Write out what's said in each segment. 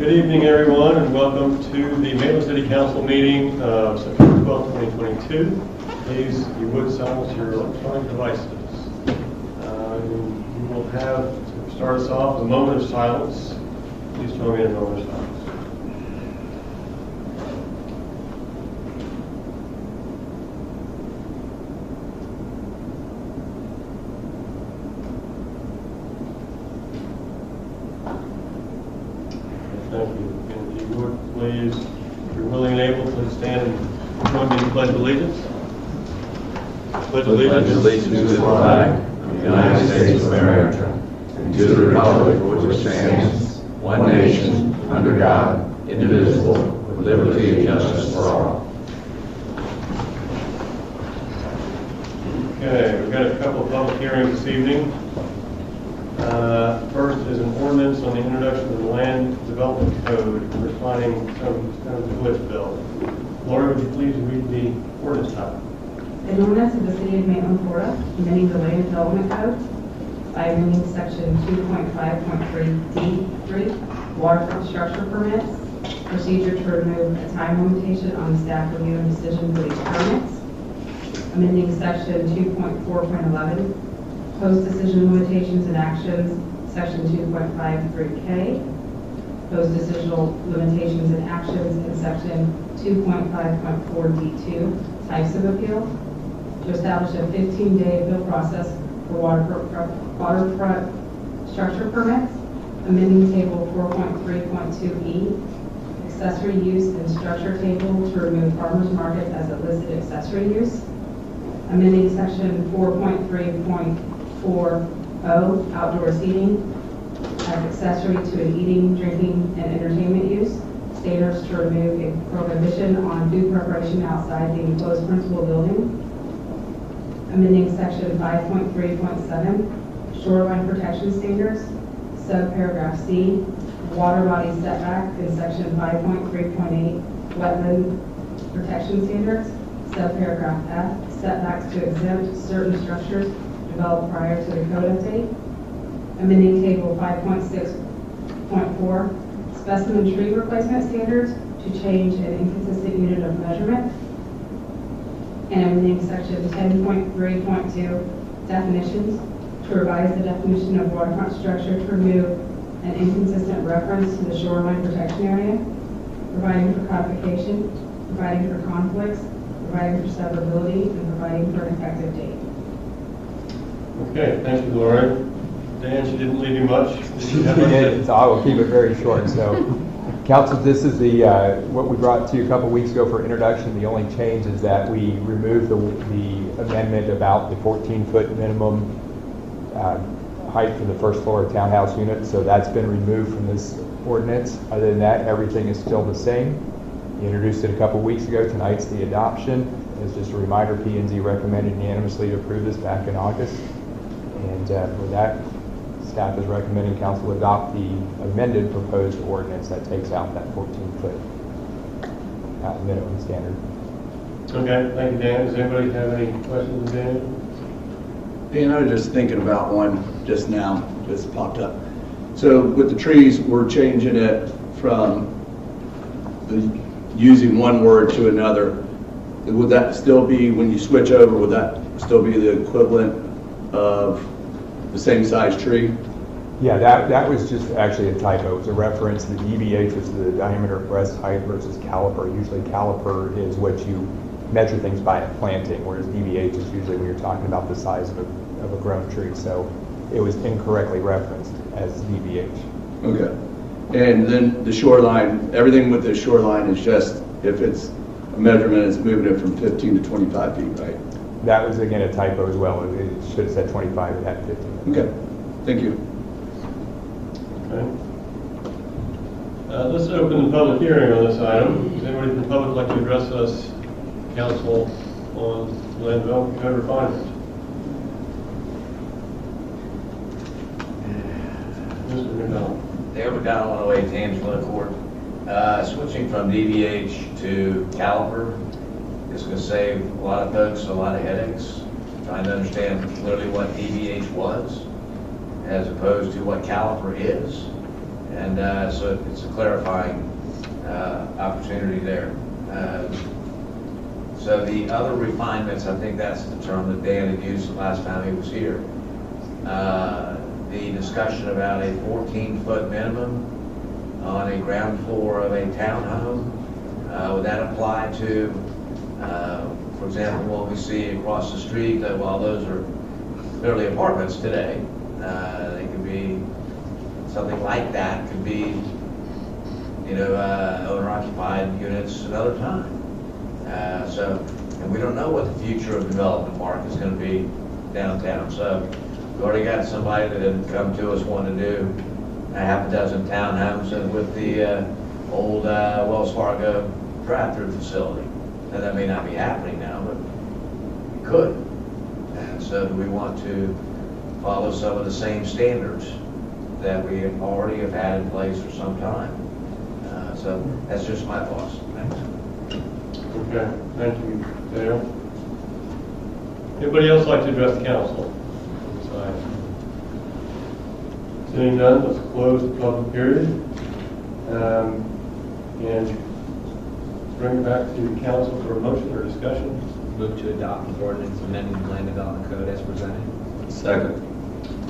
Good evening, everyone, and welcome to the Maitland City Council meeting of September 12, 2022. Please, if you would, silence your electronic devices. You will have, to start us off, a moment of silence. Please join me in a moment of silence. Thank you. And if you would, please, if you're willing and able, please stand and join me in the Pledge of Allegiance. Pledge allegiance to the flag of the United States of America and to the republic for which stands one nation, under God, indivisible, with liberty and justice for all. Okay, we've got a couple of public hearings this evening. First is an ordinance on the introduction of the Land Development Code responding to some glitch bill. Laura, would you please read the ordinance title? An ordinance of the City of Maitland, Florida, amending the Land Development Code by amending Section 2.5.3D3, waterfront structure permits, procedure to remove a time limitation on the staff review and decision for these permits, amending Section 2.4.11, post-decision limitations and actions, Section 2.53K, post-decisional limitations and actions in Section 2.5.4D2, types of appeal, to establish a 15-day appeal process for waterfront structure permits, amending Table 4.3.2E, accessory use and structure table to remove farmers markets as a listed accessory use, amending Section 4.3.40, outdoor seating, as accessory to an eating, drinking, and entertainment use, standards to remove a prohibition on food preparation outside the enclosed principal building, amending Section 5.3.7, shoreline protection standards, subparagraph C, water body setback in Section 5.3.8, wetland protection standards, subparagraph F, setbacks to exempt certain structures developed prior to the code update, amending Table 5.6.4, specimen tree replacement standards to change an inconsistent unit of measurement, and amending Section 10.3.2, definitions, to revise the definition of waterfront structure to remove an inconsistent reference to the shoreline protection area, providing for codification, providing for conflicts, providing for severability, and providing for an effective date. Okay, thank you, Laura. Dan, she didn't leave you much. She did, so I will keep it very short. So, Council, this is the what we brought to you a couple weeks ago for introduction. The only change is that we removed the amendment about the 14-foot minimum height for the first floor of townhouse units. So that's been removed from this ordinance. Other than that, everything is still the same. You introduced it a couple weeks ago. Tonight's the adoption. It's just a reminder, P&Z recommended unanimously to approve this back in August. And with that, staff is recommending council adopt the amended proposed ordinance that takes out that 14-foot minimum standard. Okay, thank you, Dan. Does anybody have any questions, Dan? Dan, I was just thinking about one just now, just popped up. So with the trees, we're changing it from using one word to another. Would that still be, when you switch over, would that still be the equivalent of the same size tree? Yeah, that was just actually a typo. It was a reference. The DBH is the diameter of breast height versus caliper. Usually caliper is what you measure things by at planting, whereas DBH is usually when you're talking about the size of a grown tree. So it was incorrectly referenced as DBH. Okay. And then the shoreline, everything with the shoreline is just, if it's a measurement, it's moving it from 15 to 25 feet, right? That was, again, a typo as well. It should have said 25, it had 15. Okay, thank you. Okay. Let's open the public hearing on this item. Does anybody from the public like to address us, council, on land development code refinement? Mr. McDonald. Dale McDonald, 108 Tangela Court. Switching from DBH to caliper is going to save a lot of folks a lot of headaches, trying to understand clearly what DBH was as opposed to what caliper is. And so it's a clarifying opportunity there. So the other refinements, I think that's the term that Dan had used the last time he was here. The discussion about a 14-foot minimum on a ground floor of a townhome. Would that apply to, for example, what we see across the street, while those are clearly apartments today, they could be something like that, could be, owner-occupied units another time. And we don't know what the future of development mark is going to be downtown. So we've already got somebody that had come to us wanting to do a half a dozen townhomes and with the old Wells Fargo drive-through facility. Now that may not be happening now, but it could. And so do we want to follow some of the same standards that we already have had in place for some time? So that's just my thoughts. Thanks. Okay, thank you, Dale. Anybody else like to address the council? Seeing none, let's close the public period. And bring it back to the council for a motion or discussion. Move to adopt the ordinance amending the land development code as presented. Second.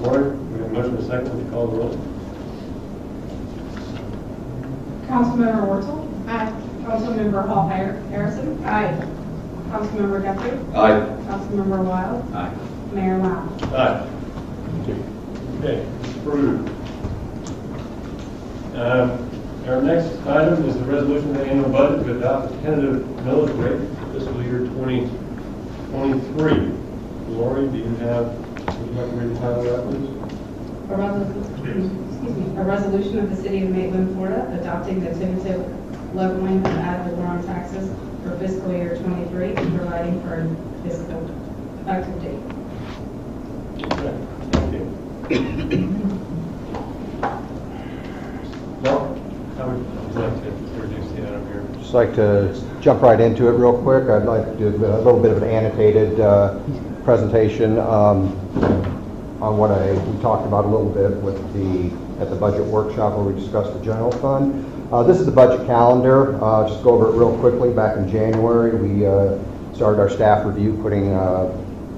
Warren, we have a motion and a second. Would you call the roll? Councilmember Wurzel. Aye. Councilmember Hall Harrison. Aye. Councilmember Guthrie. Aye. Councilmember Wild. Aye. Mayor Lau. Aye. Okay, approved. Our next item is the resolution of the annual budget to adopt a tentative millage rate for fiscal year 2023. Lori, would you like to read the title of that, please? A resolution of the City of Maitland, Florida, adopting the tentative leveling of ad valorem taxes for fiscal year 23 and providing for a fiscal effective date. Okay, thank you. Mark, how would you like to introduce the item here? Just like to jump right into it real quick. I'd like to do a little bit of an annotated presentation on what we talked about a little bit at the budget workshop where we discussed the general fund. This is the budget calendar. Just go over it real quickly. Back in January, we started our staff review, putting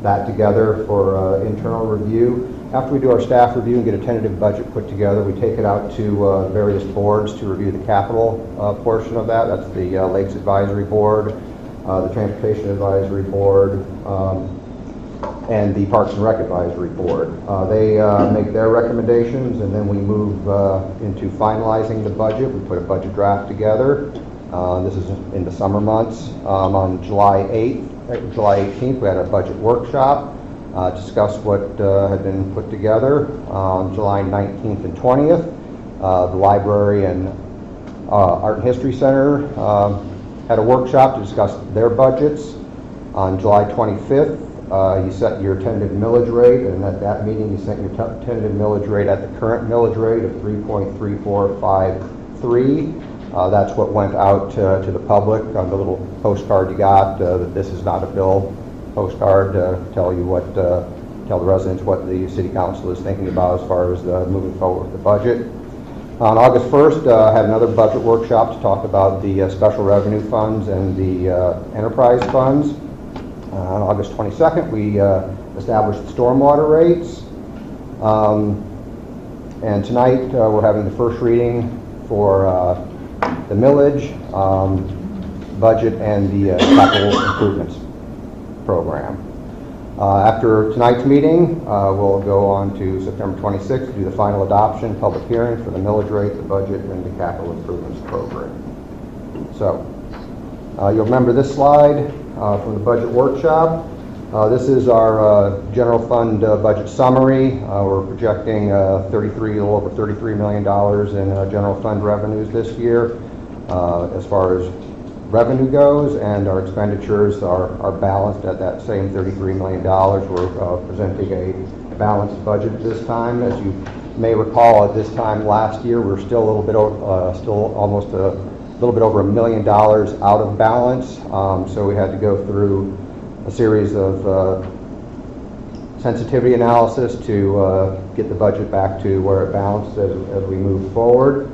that together for internal review. After we do our staff review and get a tentative budget put together, we take it out to various boards to review the capital portion of that. That's the Lakes Advisory Board, the Transportation Advisory Board, and the Parks and Rec Advisory Board. They make their recommendations, and then we move into finalizing the budget. We put a budget draft together. This is in the summer months. On July 18th, we had a budget workshop. Discuss what had been put together. On July 19th and 20th, the Library and Art and History Center had a workshop to discuss their budgets. On July 25th, you set your tentative millage rate, and at that meeting you set your tentative millage rate at the current millage rate of 3.3453. That's what went out to the public on the little postcard you got. That this is not a bill postcard to tell the residents what the city council is thinking about as far as moving forward with the budget. On August 1st, I had another budget workshop to talk about the special revenue funds and the enterprise funds. On August 22nd, we established the stormwater rates. And tonight, we're having the first reading for the millage, budget, and the capital improvements program. After tonight's meeting, we'll go on to September 26th to do the final adoption, public hearing for the millage rate, the budget, and the capital improvements program. So, you'll remember this slide from the budget workshop. This is our general fund budget summary. We're projecting a little over $33 million in general fund revenues this year as far as revenue goes, and our expenditures are balanced at that same $33 million. We're presenting a balanced budget at this time. As you may recall, at this time last year, we're still a little bit almost a little bit over $1 million out of balance. So we had to go through a series of sensitivity analysis to get the budget back to where it balanced as we move forward.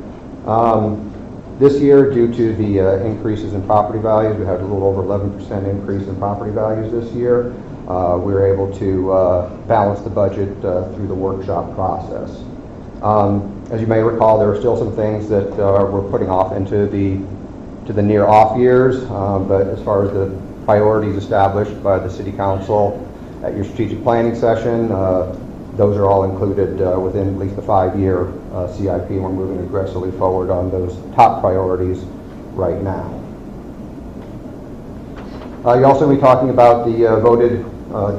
This year, due to the increases in property values, we had a little over 11% increase in property values this year. We were able to balance the budget through the workshop process. As you may recall, there are still some things that we're putting off into the near off years, but as far as the priorities established by the City Council at your strategic planning session, those are all included within at least the 5-year CIP. We're moving aggressively forward on those top priorities right now. You'll also be talking about the voted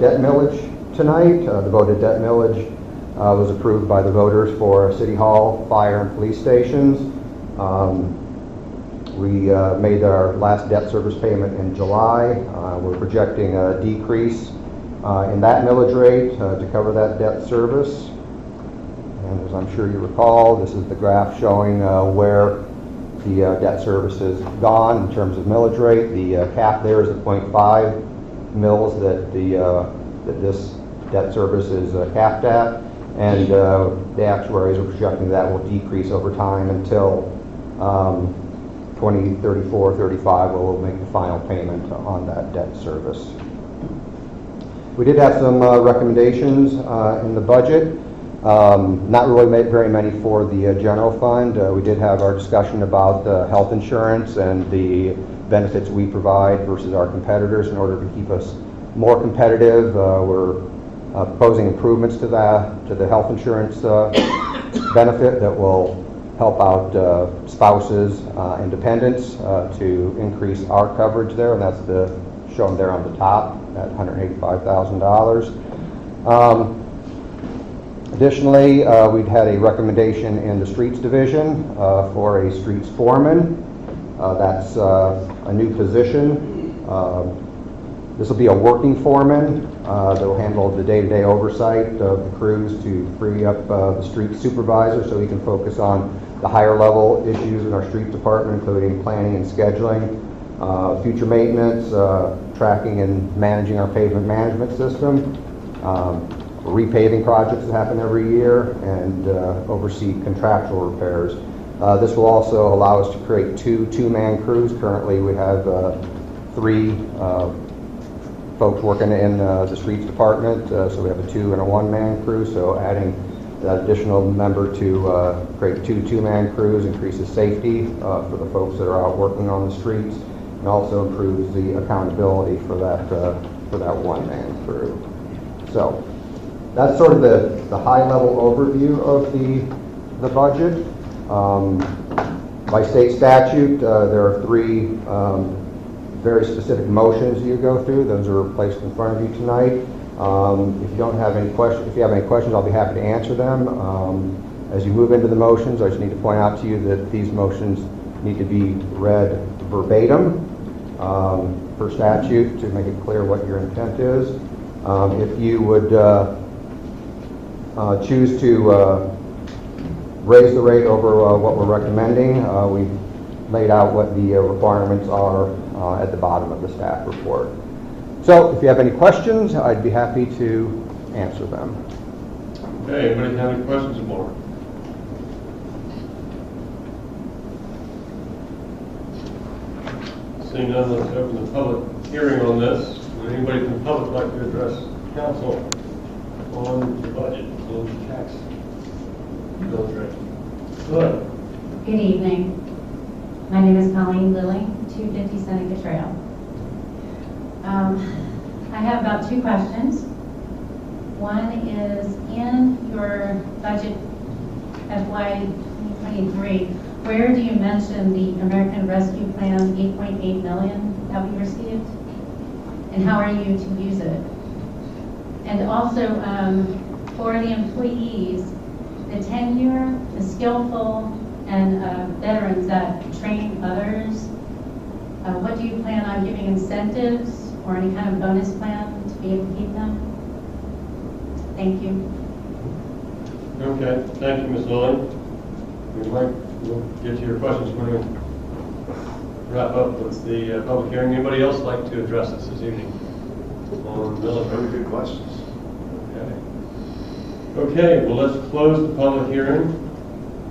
debt millage tonight. The voted debt millage was approved by the voters for City Hall, fire, and police stations. We made our last debt service payment in July. We're projecting a decrease in that millage rate to cover that debt service. And as I'm sure you recall, this is the graph showing where the debt service has gone in terms of millage rate. The cap there is the 0.5 mils that this debt service is capped at, and the actuaries are projecting that will decrease over time until 2034, 35, where we'll make the final payment on that debt service. We did have some recommendations in the budget. Not really very many for the general fund. We did have our discussion about health insurance and the benefits we provide versus our competitors in order to keep us more competitive. We're proposing improvements to the health insurance benefit that will help out spouses and dependents to increase our coverage there, and that's shown there on the top at $185,000. Additionally, we've had a recommendation in the streets division for a streets foreman. That's a new position. This will be a working foreman that will handle the day-to-day oversight of the crews to free up the street supervisor so he can focus on the higher level issues in our street department, including planning and scheduling, future maintenance, tracking and managing our pavement management system, repaving projects that happen every year, and oversee contractual repairs. This will also allow us to create two-man crews. Currently we have 3 folks working in the streets department, so we have a 2- and a 1-man crew, so adding that additional member to create 2 2-man crews increases safety for the folks that are out working on the streets, and also improves the accountability for that 1-man crew. So that's sort of the high-level overview of the budget. By state statute, there are 3 very specific motions you go through. Those are placed in front of you tonight. If you don't have any questions, if you have any questions, I'll be happy to answer them. As you move into the motions, I just need to point out to you that these motions need to be read verbatim per statute to make it clear what your intent is. If you would choose to raise the rate over what we're recommending, we've laid out what the requirements are at the bottom of the staff report. So if you have any questions, I'd be happy to answer them. Okay, anybody have any questions more? Seeing none, let's open the public hearing on this. Would anybody from the public like to address council on the budget, on the tax bill rate? Go ahead. Good evening. My name is Colleen Lilly, 250 Seneca Trail. I have about 2 questions. One is, in your budget FY 2023, where do you mention the American Rescue Plan 8.8 million that we received? And how are you to use it? And also, for the employees, the tenure, the skillful, and veterans that train others, what do you plan on giving incentives or any kind of bonus plan to be able to keep them? Thank you. Okay, thank you, Ms. Lilly. We'll get to your questions when we wrap up with the public hearing. Anybody else like to address us this evening on military? Very good questions. Okay. Okay, well, let's close the public hearing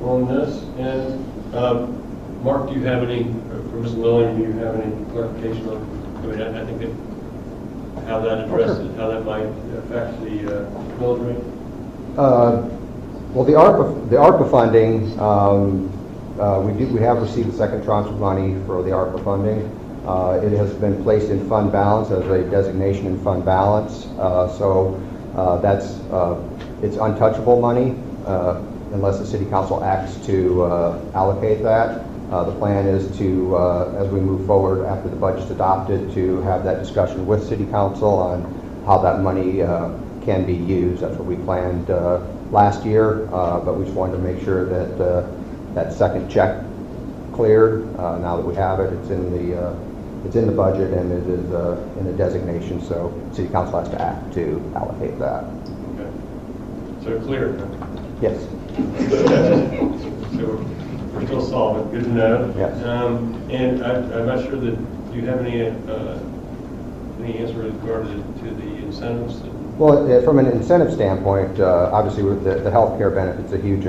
on this. And Mark, do you have any, for Ms. Lillian, do you have any clarification on, I mean, I think that how that addresses, how that might affect the millage rate? Well, the ARPA funding, we have received the second tranche of money for the ARPA funding. It has been placed in fund balance as a designation in fund balance. So it's untouchable money unless the city council acts to allocate that. The plan is to, as we move forward after the budget's adopted, to have that discussion with city council on how that money can be used. That's what we planned last year, but we just wanted to make sure that that second check cleared. Now that we have it, it's in the budget and it is in a designation, so city council has to act to allocate that. Okay. So clear. Yes. So we're still solvent. Good to know. Yes. And I'm not sure that, do you have any answer with regard to the incentives? Well, from an incentive standpoint, obviously with the health care benefit's a huge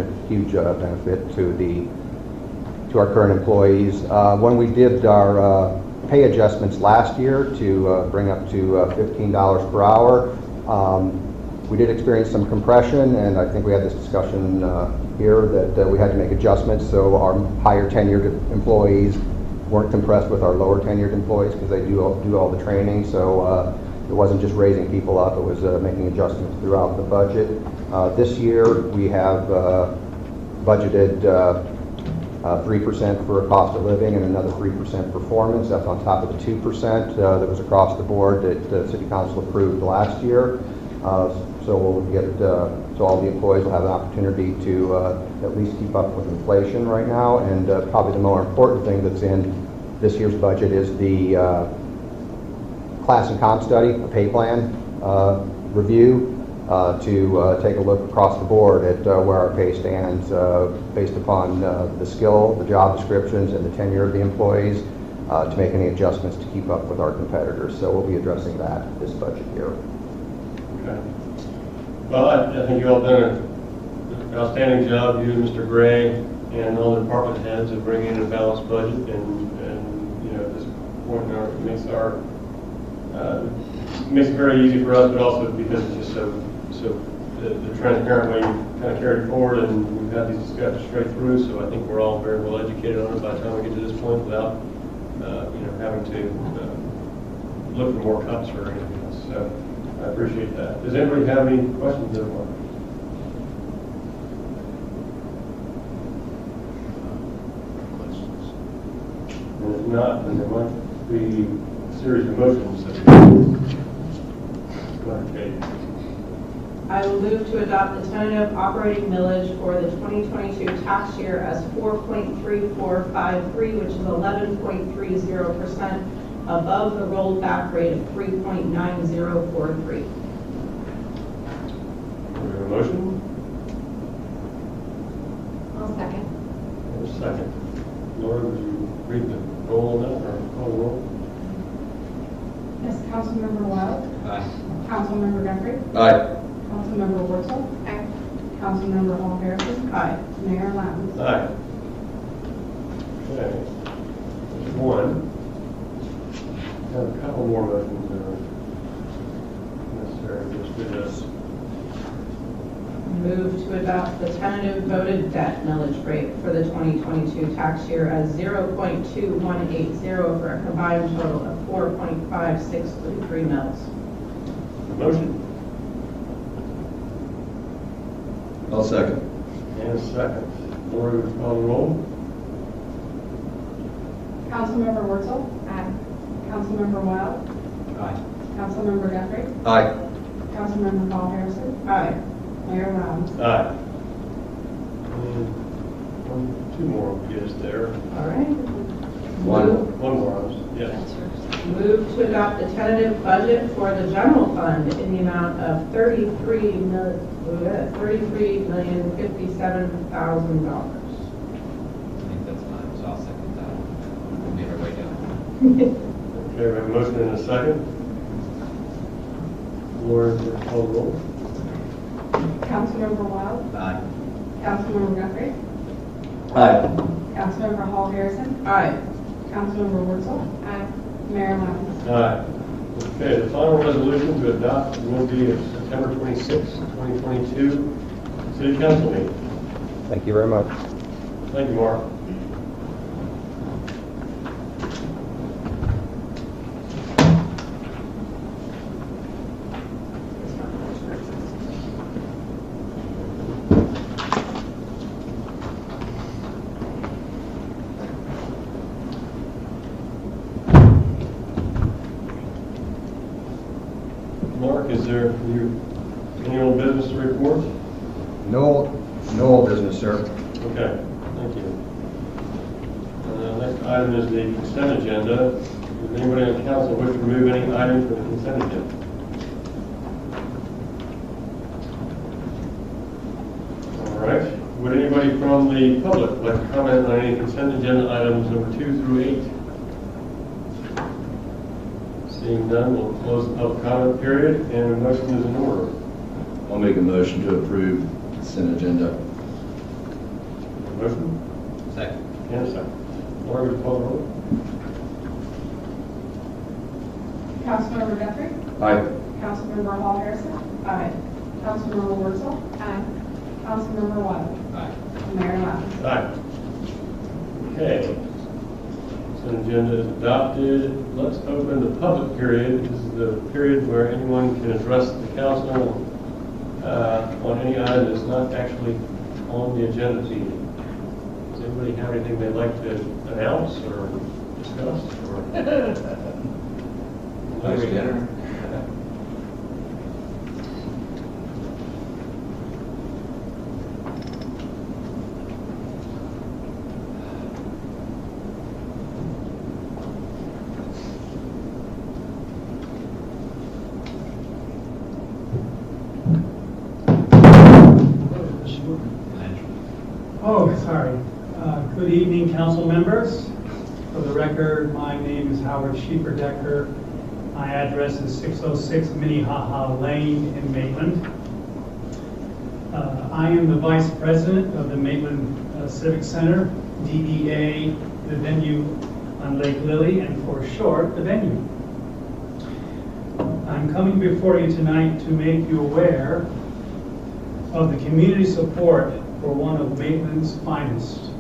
benefit to our current employees. When we did our pay adjustments last year to bring up to $15 per hour, we did experience some compression, and I think we had this discussion here that we had to make adjustments so our higher tenured employees weren't compressed with our lower tenured employees because they do all the training. So it wasn't just raising people up, it was making adjustments throughout the budget. This year we have budgeted 3% for cost of living and another 3% performance. That's on top of the 2% that was across the board that the City Council approved last year. So we'll get so all the employees will have an opportunity to at least keep up with inflation right now. And probably the more important thing that's in this year's budget is the class and comp study, a pay plan review to take a look across the board at where our pay stands based upon the skill, the job descriptions, and the tenure of the employees to make any adjustments to keep up with our competitors. So we'll be addressing that this budget year. Okay. Well, I think you all done an outstanding job, you and Mr. Gray and all the department heads, of bringing in a balanced budget, and you know, at this point it makes it very easy for us, but also because it's just so the transparent way you kind of carried it forward, and we've had these discussions straight through. So I think we're all very well educated on it by the time we get to this point, without having to look for more cuts or anything else. So I appreciate that. Does anybody have any questions of one? And if not, then there might be a series of motions that okay. I will move to adopt the tentative operating millage for the 2022 tax year as 4.3453, which is 11.30% above the rolled back rate of 3.9043. We have a motion? I'll second. And a second. Laura, would you read the roll on that, or call the roll? Yes, Councilmember Wild. Aye. Councilmember Guthrie. Aye. Councilmember Wurzel. Aye. Councilmember Hall Harrison. Aye. Mayor Lowndes. Aye. Okay. There's one. Have a couple more motions that are necessary. Just do this. Move to adopt the tentative voted debt millage rate for the 2022 tax year as 0.2180 for a combined total of 4.5633 mils. A motion? I'll second. And a second. Laura, would you call the roll? Councilmember Wurzel. Aye. Councilmember Wild. Aye. Councilmember Guthrie. Aye. Councilmember Hall Harrison. Aye. Mayor Lowndes. Aye. And two more will get us there. All right. One. One more, yes. Move to adopt the tentative budget for the general fund in the amount of $33,057,000. I think that's fine, so I'll second that. We'll make our way down. Okay, we have a motion and a second. Laura, would you call the roll? Councilmember Wild, Aye. Councilmember Guthrie, Aye. Councilmember Hall Harrison, Aye. Councilmember Wurzel, Mayor Maitland. Aye. Okay, the final resolution to adopt will be at September 26, 2022, City Council meeting. Thank you very much. Thank you, Mark. Mark, is there any old business to report? No old business, sir. Okay, thank you. Next item is the consent agenda. Does anybody on council wish to remove any item from the consent agenda? All right. Would anybody from the public like to comment on any consent agenda items number 2 through 8? Seeing none, we'll close the public comment period, and a motion is in order. I'll make a motion to approve consent agenda. Motion? Second. And a second. Laura, would you call the roll? Councilmember Guthrie, Aye. Councilmember Hall Harrison, Councilmember Wurzel, Councilmember Wild, Aye. Mayor Maitland. Aye. Okay. Consent agenda is adopted. Let's open the public period. This is the period where anyone can address the council on any item that's not actually on the agenda this evening. Does anybody have anything they'd like to announce or discuss? Nice dinner. Oh, sorry. Good evening, council members. For the record, my name is Howard Schiefer-Decker. My address is 606 Minnehaha Lane in Maitland. I am the vice president of the Maitland Civic Center, DBA, the venue on Lake Lily, and for short, the venue. I'm coming before you tonight to make you aware of the community support for one of Maitland's finest.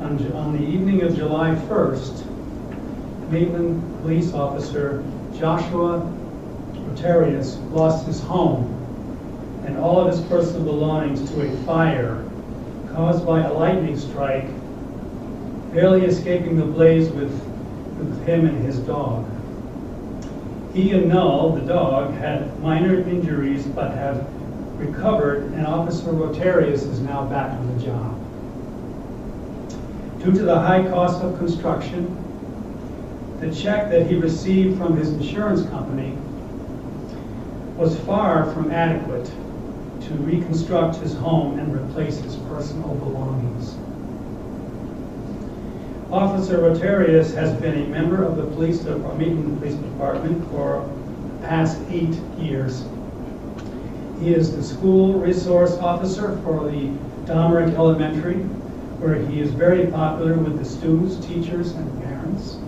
On the evening of July 1st, Maitland police officer Joshua Rotarius lost his home and all of his personal belongings to a fire caused by a lightning strike, barely escaping the blaze with him and his dog. He and Null, the dog, had minor injuries but have recovered, and Officer Rotarius is now back on the job. Due to the high cost of construction, the check that he received from his insurance company was far from adequate to reconstruct his home and replace his personal belongings. Officer Rotarius has been a member of the Maitland Police Department for the past 8 years. He is the school resource officer for the Domerick Elementary, where he is very popular with the students, teachers, and parents.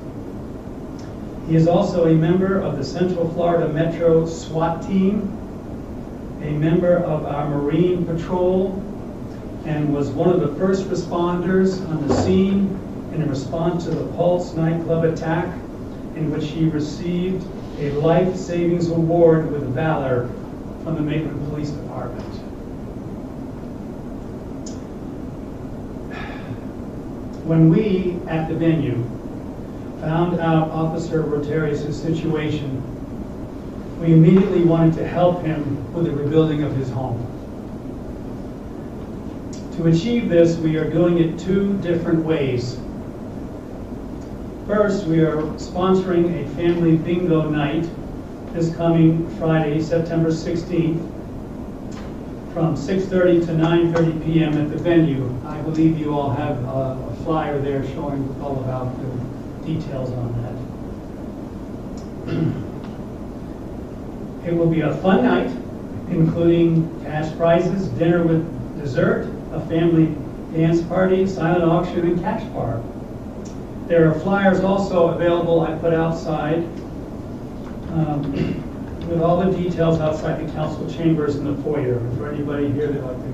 He is also a member of the Central Florida Metro SWAT team, a member of our Marine Patrol, and was one of the first responders on the scene in response to the Pulse nightclub attack, in which he received a Life Savings Award with Valor from the Maitland Police Department. When we, at the venue, found out Officer Rotarius' situation, we immediately wanted to help him with the rebuilding of his home. To achieve this, we are doing it 2 different ways. First, we are sponsoring a family bingo night this coming Friday, September 16th, from 6:30 to 9:30 p.m. at the venue. I believe you all have a flyer there showing all about the details on that. It will be a fun night. including cash prizes, dinner with dessert, a family dance party, silent auction, and cash bar. There are flyers also available I put outside with all the details outside the council chambers in the foyer. Is there anybody here that'd like to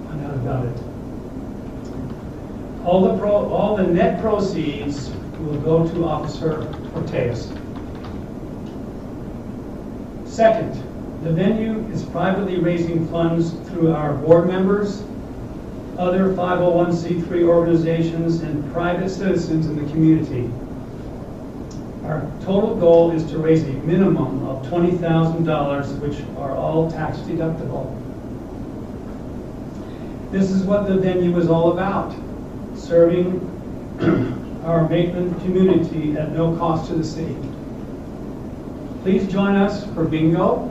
find out about it? All the net proceeds will go to Officer Ortegas. Second, the venue is privately raising funds through our board members, other 501c3 organizations, and private citizens in the community. Our total goal is to raise a minimum of $20,000, which are all tax deductible. This is what the venue is all about, serving our Maitland community at no cost to the city. Please join us for bingo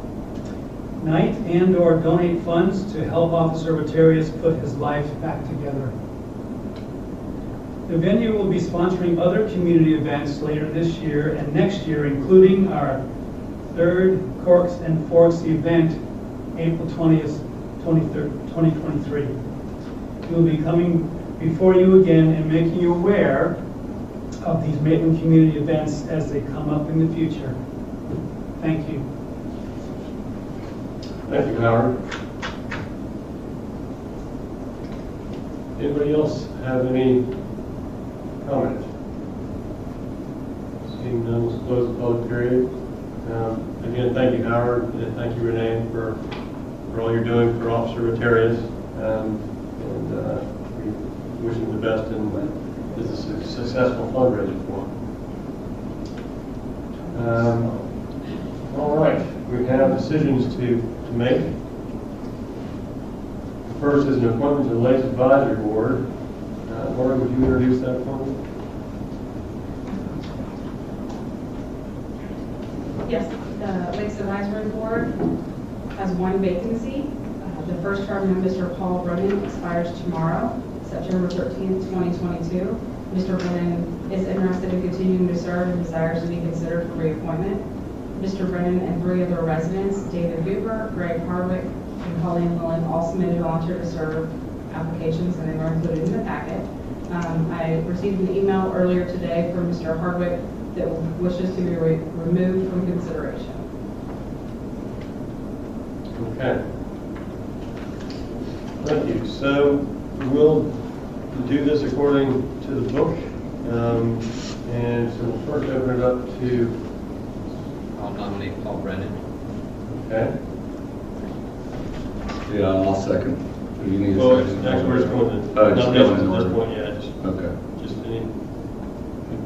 night and/or donate funds to help Officer Vitarius put his life back together. The venue will be sponsoring other community events later this year and next year, including our third Corks and Forks event, April 20th, 2023. We will be coming before you again and making you aware of these Maitland community events as they come up in the future. Thank you. Thank you, Howard. Anybody else have any comment? Seeing none, we'll close the public period. Again, thank you, Howard, and thank you, Renee, for all you're doing for Officer Vitarius. We wish him the best and this is a successful fundraiser for him. All right, we have decisions to make. The first is an appointment to the Lakes Advisory Board. Laura, would you introduce that appointment? Yes, the Lakes Advisory Board has one vacancy. The first term of Mr. Paul Brennan expires tomorrow, September 13th, 2022. Mr. Brennan is interested in continuing to serve and desires to be considered for reappointment. Mr. Brennan and 3 other residents, David Hoover, Greg Harwick, and Colleen Lillen, all submitted volunteer to serve applications, and they were included in the packet. I received an email earlier today from Mr. Hardwick that wishes to be removed from consideration. Okay. Thank you. So we'll do this according to the book. And so we'll first open it up to... I'll nominate Paul Brennan. Okay. Yeah, I'll second. Do you need a Well, second? next we're just going to Just nominations going in at this order. point, yeah. Just Okay.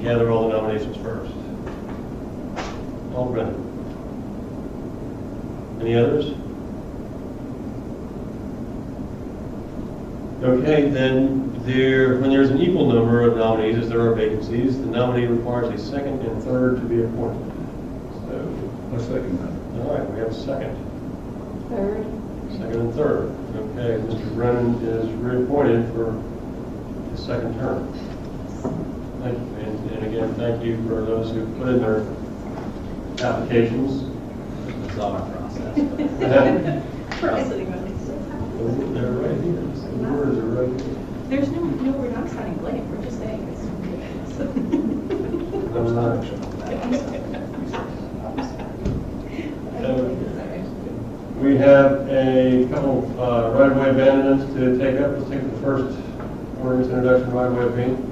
gather all the nominations first. Paul Brennan. Any others? Okay, then when there's an equal number of nominees as there are vacancies, the nominee requires a second and third to be appointed. So, I'll second that. all right, we have a second. Third. Second and third. Okay, Mr. Brennan is reappointed for the second term. Thank you, and again, thank you for those who put in their applications. It's all our process. For us sitting on these. They're right here. The words are right here. There's no, we're not signing blame, we're just saying it's I'm not. We have a couple right-of-way abandonments to take up. Let's take the first ordinance introduction, right-of-way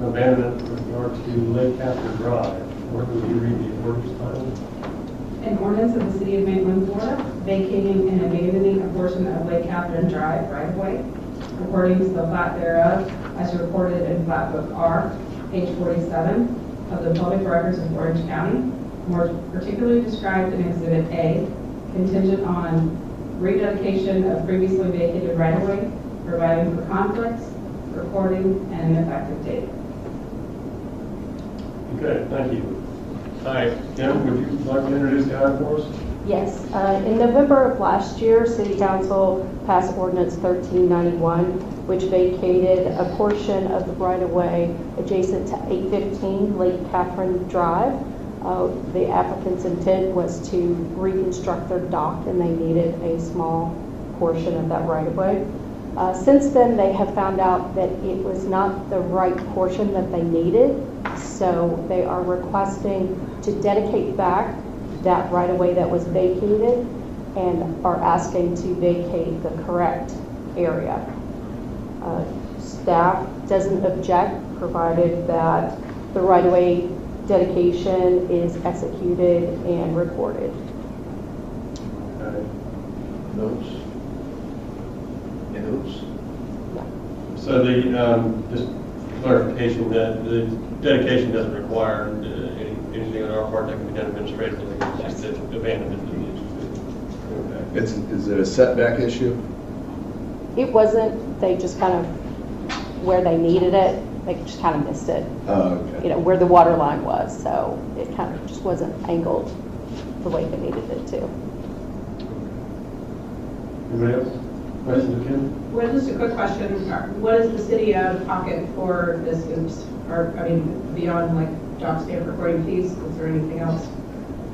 abandonment with regard to Lake Catherine Drive. Where would you read the ordinance title? An ordinance of the City of Maitland, Florida, vacating and abandoning a portion of Lake Catherine Drive right-of-way, according to the plat thereof, as recorded in Plat Book R, page 47 of the Public Records of Orange County, more particularly described in Exhibit A, contingent on rededication of previously vacated right-of-way, providing for conflicts, recording, and an effective date. Okay, thank you. Hi, Kim, would you like to introduce the item for us? Yes. In November of last year, City Council passed Ordinance 1391, which vacated a portion of the right-of-way adjacent to 815 Lake Catherine Drive. The applicant's intent was to reconstruct their dock, and they needed a small portion of that right-of-way. Since then, they have found out that it was not the right portion that they needed, so they are requesting to dedicate back that right-of-way that was vacated and are asking to vacate the correct area. Staff doesn't object, provided that the right-of-way dedication is executed and recorded. Okay. Notes? Any notes? So just clarification that the dedication doesn't require anything on our part that can be done administratively. It's just abandonment. Okay. Is it a setback issue? It wasn't, they just kind of, where they needed it, they just kind of missed it. Oh, okay. Where the water line was, so it kind of just wasn't angled the way they needed it to. Anybody else? Questions, Kim? Well, just a quick question. What is the city out of pocket for this oops? Or, I mean, beyond like dock stamp recording fees, is there anything else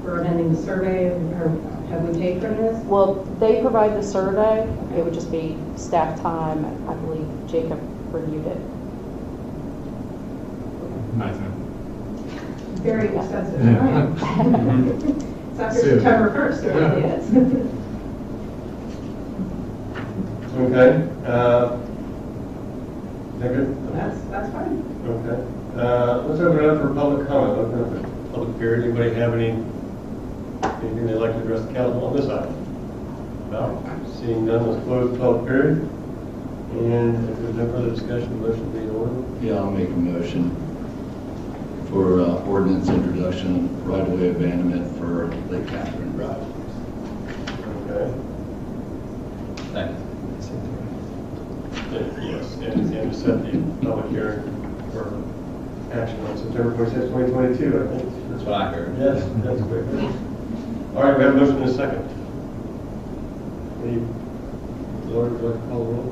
for amending the survey, or have we paid for this? Well, they provide the survey, it would just be staff time, I believe Jacob reviewed it. Maitland. Very expensive, right? It's after September 1st, it really is. Okay. Is that good? That's fine. Okay. Let's open it up for public comment. Open up the public period. Anybody have anything they'd like to address the council on this item? No. Seeing none, let's close the public period. And if there's no further discussion, motion be in order. Yeah, I'll make a motion for ordinance introduction, right-of-way abandonment for Lake Catherine Drive. Okay. Second. Yes, and to set the public hearing for action on September 26, 2022, I think. That's what I heard. Yes, that's great. All right, we have a motion in a second. Any, Lord, would you like to call the roll?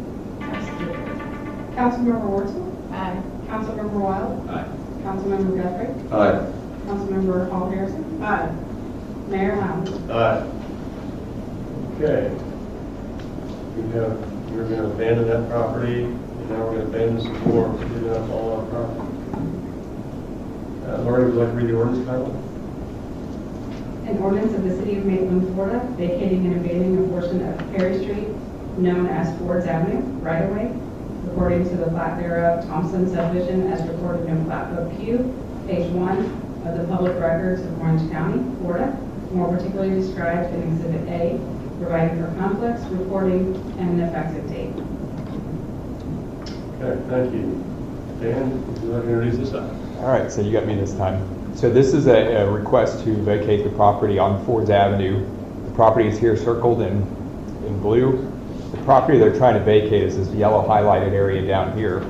Councilmember Wurzel. Aye. Councilmember Wild. Aye. Councilmember Guthrie. Aye. Councilmember Hall Harrison. Aye. Mayor Lowndes. Aye. Okay. We're going to abandon that property, and now we're going to abandon some more, giving up all our property. Lori, would you like to read the ordinance title? An ordinance of the City of Maitland, Florida, vacating and abandoning a portion of Perry Street known as Ford's Avenue, right-of-way, according to the plat thereof, Thompson subdivision, as recorded in Plat Book Q, page 1 of the Public Records of Orange County, Florida, more particularly described in Exhibit A, providing for conflicts, reporting, and an effective date. Okay, thank you. Dan, would you like to introduce this item? All right, so you got me this time. So this is a request to vacate the property on Ford's Avenue. The property is here circled in blue. The property they're trying to vacate is this yellow highlighted area down here.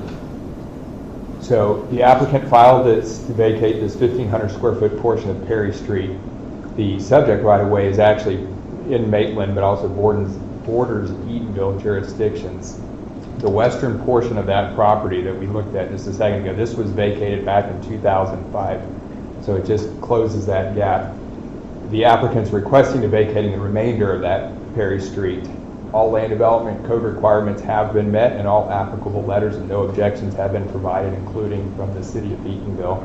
So the applicant filed this to vacate this 1,500 square foot portion of Perry Street. The subject right away is actually in Maitland, but also borders Eatonville jurisdictions. The western portion of that property that we looked at just a second ago, this was vacated back in 2005. So it just closes that gap. The applicant's requesting to vacating the remainder of that Perry Street. All land development code requirements have been met, and all applicable letters and no objections have been provided, including from the city of Eatonville.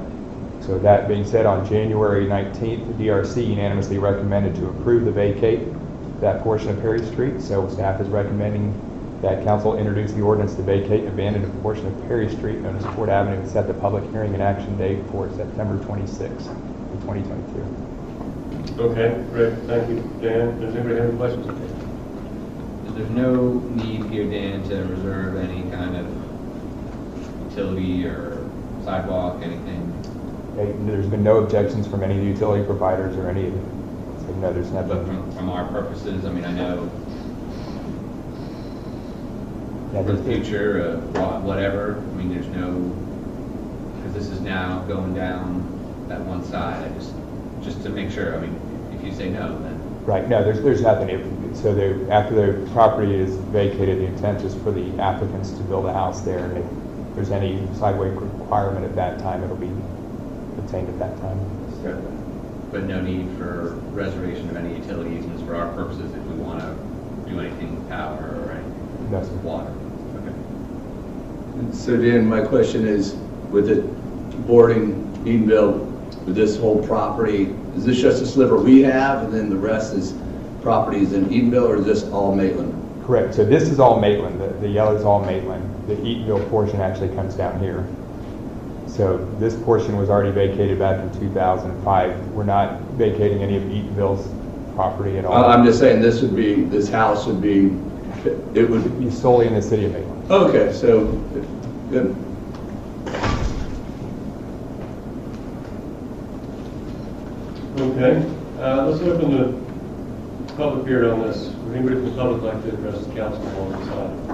So that being said, on January 19th, the DRC unanimously recommended to approve the vacate that portion of Perry Street. So staff is recommending that council introduce the ordinance to vacate and abandon a portion of Perry Street known as Ford Avenue and set the public hearing and action date for September 26, 2022. Okay, great. Thank you, Dan. Does anybody have any questions? There's no need here, Dan, to reserve any kind of utility or sidewalk, anything? There's been no objections from any utility providers or any of them. So no, there's But nothing. from our purposes, I mean, I know Yeah, for the there's- future, whatever, I mean, there's no, because this is now going down that one side, just to make sure, I mean, if you say no, then. Right, no, there's nothing. So after the property is vacated, the intent is for the applicants to build a house there. And if there's any sidewalk requirement at that time, it'll be obtained at that time. but no need for reservation of any utility easements for our purposes if we want to do anything with power or anything Yes, sir. with water. Okay. So Dan, my question is, with it boarding Edenville, with this whole property, is this just a sliver we have and then the rest is properties in Edenville, or is this all Maitland? Correct. So this is all Maitland. The yellow is all Maitland. The Eatonville portion actually comes down here. So this portion was already vacated back in 2005. We're not vacating any of Eatonville's property at all. I'm just saying this house would be, it would Be solely in the city of Maitland. okay, so, good. Okay, let's open the public hearing on this. Would anybody from the public like to address the council on this item?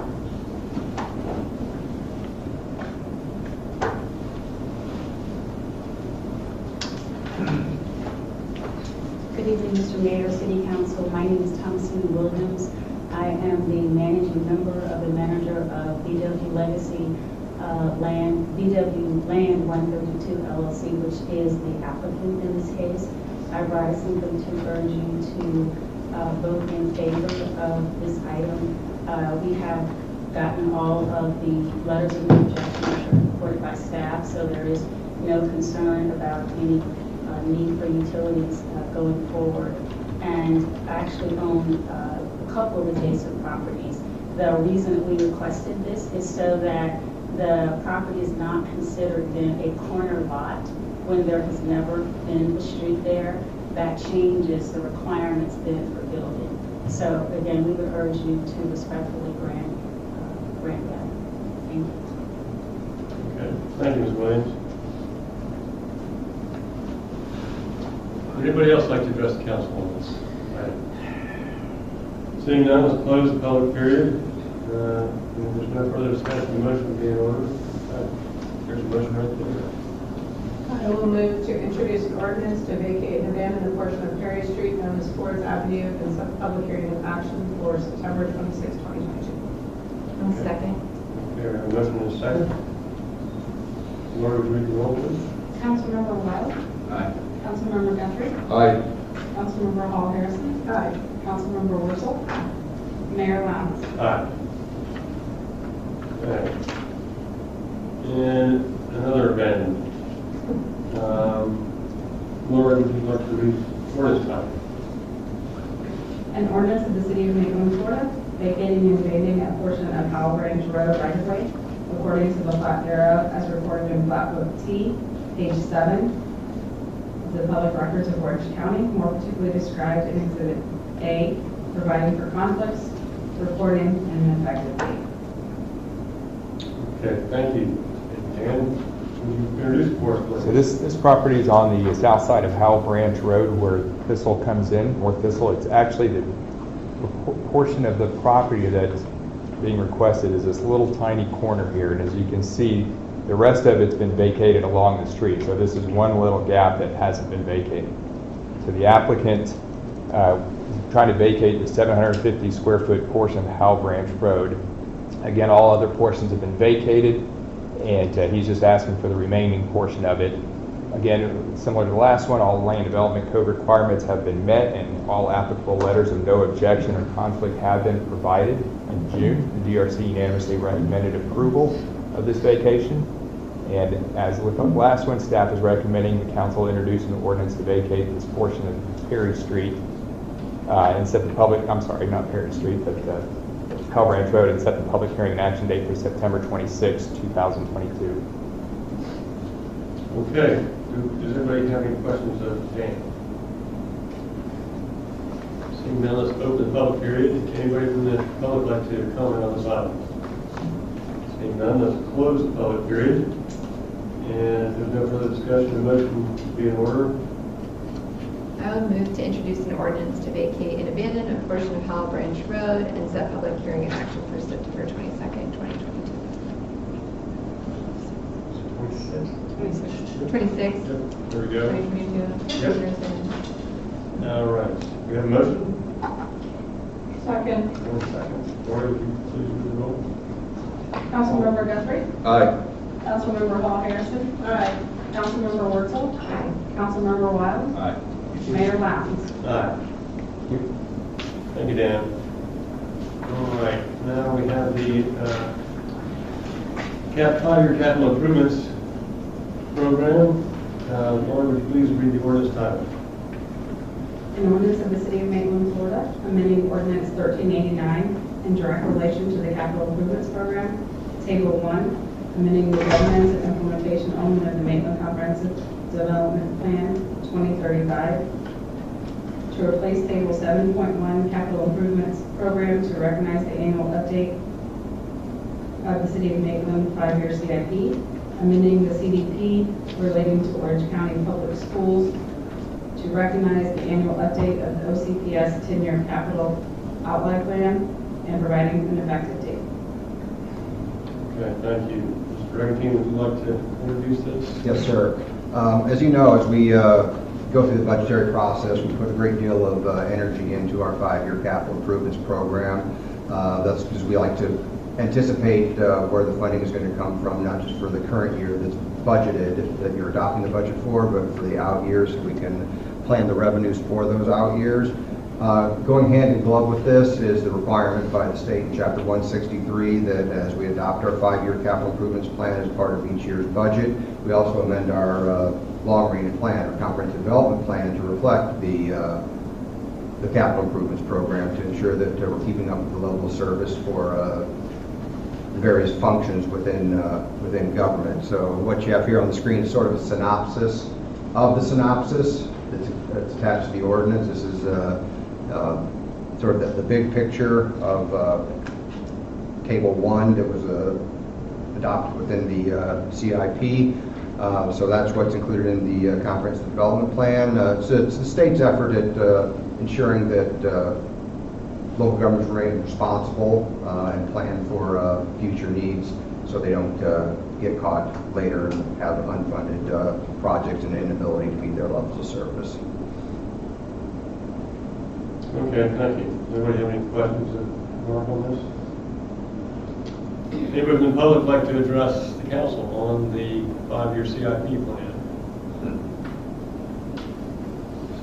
Good evening, Mr. Mayor, City Council. My name is Thomasine Williams. I am the managing member of the manager of BW Legacy BW Land 132 LLC, which is the applicant in this case. I rise simply to urge you to vote in favor of this item. We have gotten all of the letters of rejection reported by staff, so there is no concern about any need for utilities going forward. And I actually own a couple of adjacent properties. The reason that we requested this is so that the property is not considered then a corner lot when there has never been a street there. That changes the requirements then for building. So again, we would urge you to respectfully grant that. Thank you. Okay, thank you, Ms. Williams. Would anybody else like to address the council on this item? Seeing none, let's close the public period. If there's no further discussion, the motion will be in order. There's a motion right there. I will move to introduce an ordinance to vacate and abandon a portion of Perry Street known as Ford's Avenue and set the public hearing of action for September 26, 2022. One second. Okay, we have a motion and a second. Laura, would you read the roll, please? Councilmember Wild. Aye. Councilmember Guthrie. Aye. Councilmember Hall Harrison. Aye. Councilmember Wurzel. Mayor Lowndes. Aye. Okay. And another abandonment. Laura, would you like to read ordinance title? An ordinance of the city of Maitland, Florida, vacating and abandoning a portion of Howell Branch Road right of way according to the plat thereof as recorded in plat book T, page 7 of the public records of Orange County, more particularly described in Exhibit A, providing for conflicts, recording, and an effective date. Okay, thank you. And would you introduce for us, please? So this property is on the south side of Howell Branch Road where Thistle comes in, North Thistle. It's actually the portion of the property that's being requested is this little tiny corner here. And as you can see, the rest of it's been vacated along the street. So this is one little gap that hasn't been vacated. So the applicant is trying to vacate the 750 square foot portion of Howell Branch Road. Again, all other portions have been vacated, and he's just asking for the remaining portion of it. Again, similar to the last one, all land development code requirements have been met, and all applicable letters of no objection or conflict have been provided. In June, the DRC unanimously recommended approval of this vacation. And as with the last one, staff is recommending the council introduce an ordinance to vacate this portion of Perry Street and set the public, I'm sorry, not Perry Street, but Howell Branch Road, and set the public hearing and action date for September 26, 2022. Okay, does anybody have any questions of Dan? Seeing none, let's open the public period. Anybody from the public like to comment on this item? Seeing none, let's close the public period. And if there's no further discussion, the motion will be in order. I would move to introduce an ordinance to vacate and abandon a portion of Howell Branch Road and set public hearing and action for September 22nd, 2022. 26. There we go. 2022. Yep. All right. We have a motion? Second. 1 second. Laura, would you please read the roll? Councilmember Guthrie. Aye. Councilmember Hall Harrison. Aye. Councilmember Wurzel. Aye. Councilmember Wild. Aye. Mayor Lowndes. Aye. Thank you, Dan. All right, now we have the 5-year capital improvements program. Lauren, would you please read the ordinance title? An ordinance of the City of Maitland, Florida, amending ordinance 1389 in direct relation to the capital improvements program. Table 1, amending the governance and implementation only of the Maitland Comprehensive Development Plan 2035 to replace Table 7.1 Capital Improvements Program to recognize the annual update of the City of Maitland 5-year CIP, amending the CDP relating to Orange County Public Schools to recognize the annual update of the OCPS 10-year capital outlay plan and providing an effective date. Okay, thank you. Mr. Bragantine, would you like to introduce this? Yes, sir. As you know, as we go through the budgetary process, we put a great deal of energy into our 5-year capital improvements program. That's because we like to anticipate where the funding is going to come from, not just for the current year that's budgeted, that you're adopting the budget for, but for the out years, so we can plan the revenues for those out years. Going hand in glove with this is the requirement by the state in Chapter 163 that as we adopt our 5-year capital improvements plan as part of each year's budget, we also amend our long-range plan, or comprehensive development plan, to reflect the capital improvements program to ensure that we're keeping up with the level of service for the various functions within government. So what you have here on the screen is sort of a synopsis of the synopsis that's attached to the ordinance. This is sort of the big picture of Table 1 that was adopted within the CIP. So that's what's included in the Comprehensive Development Plan. So it's the state's effort at ensuring that local governments remain responsible and plan for future needs so they don't get caught later and have unfunded projects and inability to meet their levels of service. Okay, thank you. Does anybody have any questions of Mark on this? Anybody from the public like to address the council on the 5-year CIP plan?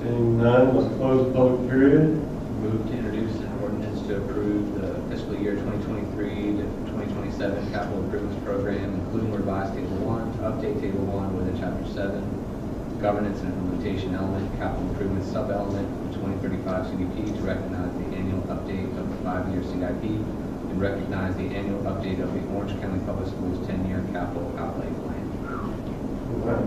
Seeing none, let's close the public period. Move to introduce an ordinance to approve the fiscal year 2023 to 2027 capital improvements program, including revised Table 1, to update Table 1 within Chapter 7, governance and implementation element, capital improvements sub-element, 2035 CDP to recognize the annual update of the 5-year CIP and recognize the annual update of the Orange County Public Schools 10-year capital outlay plan. Okay.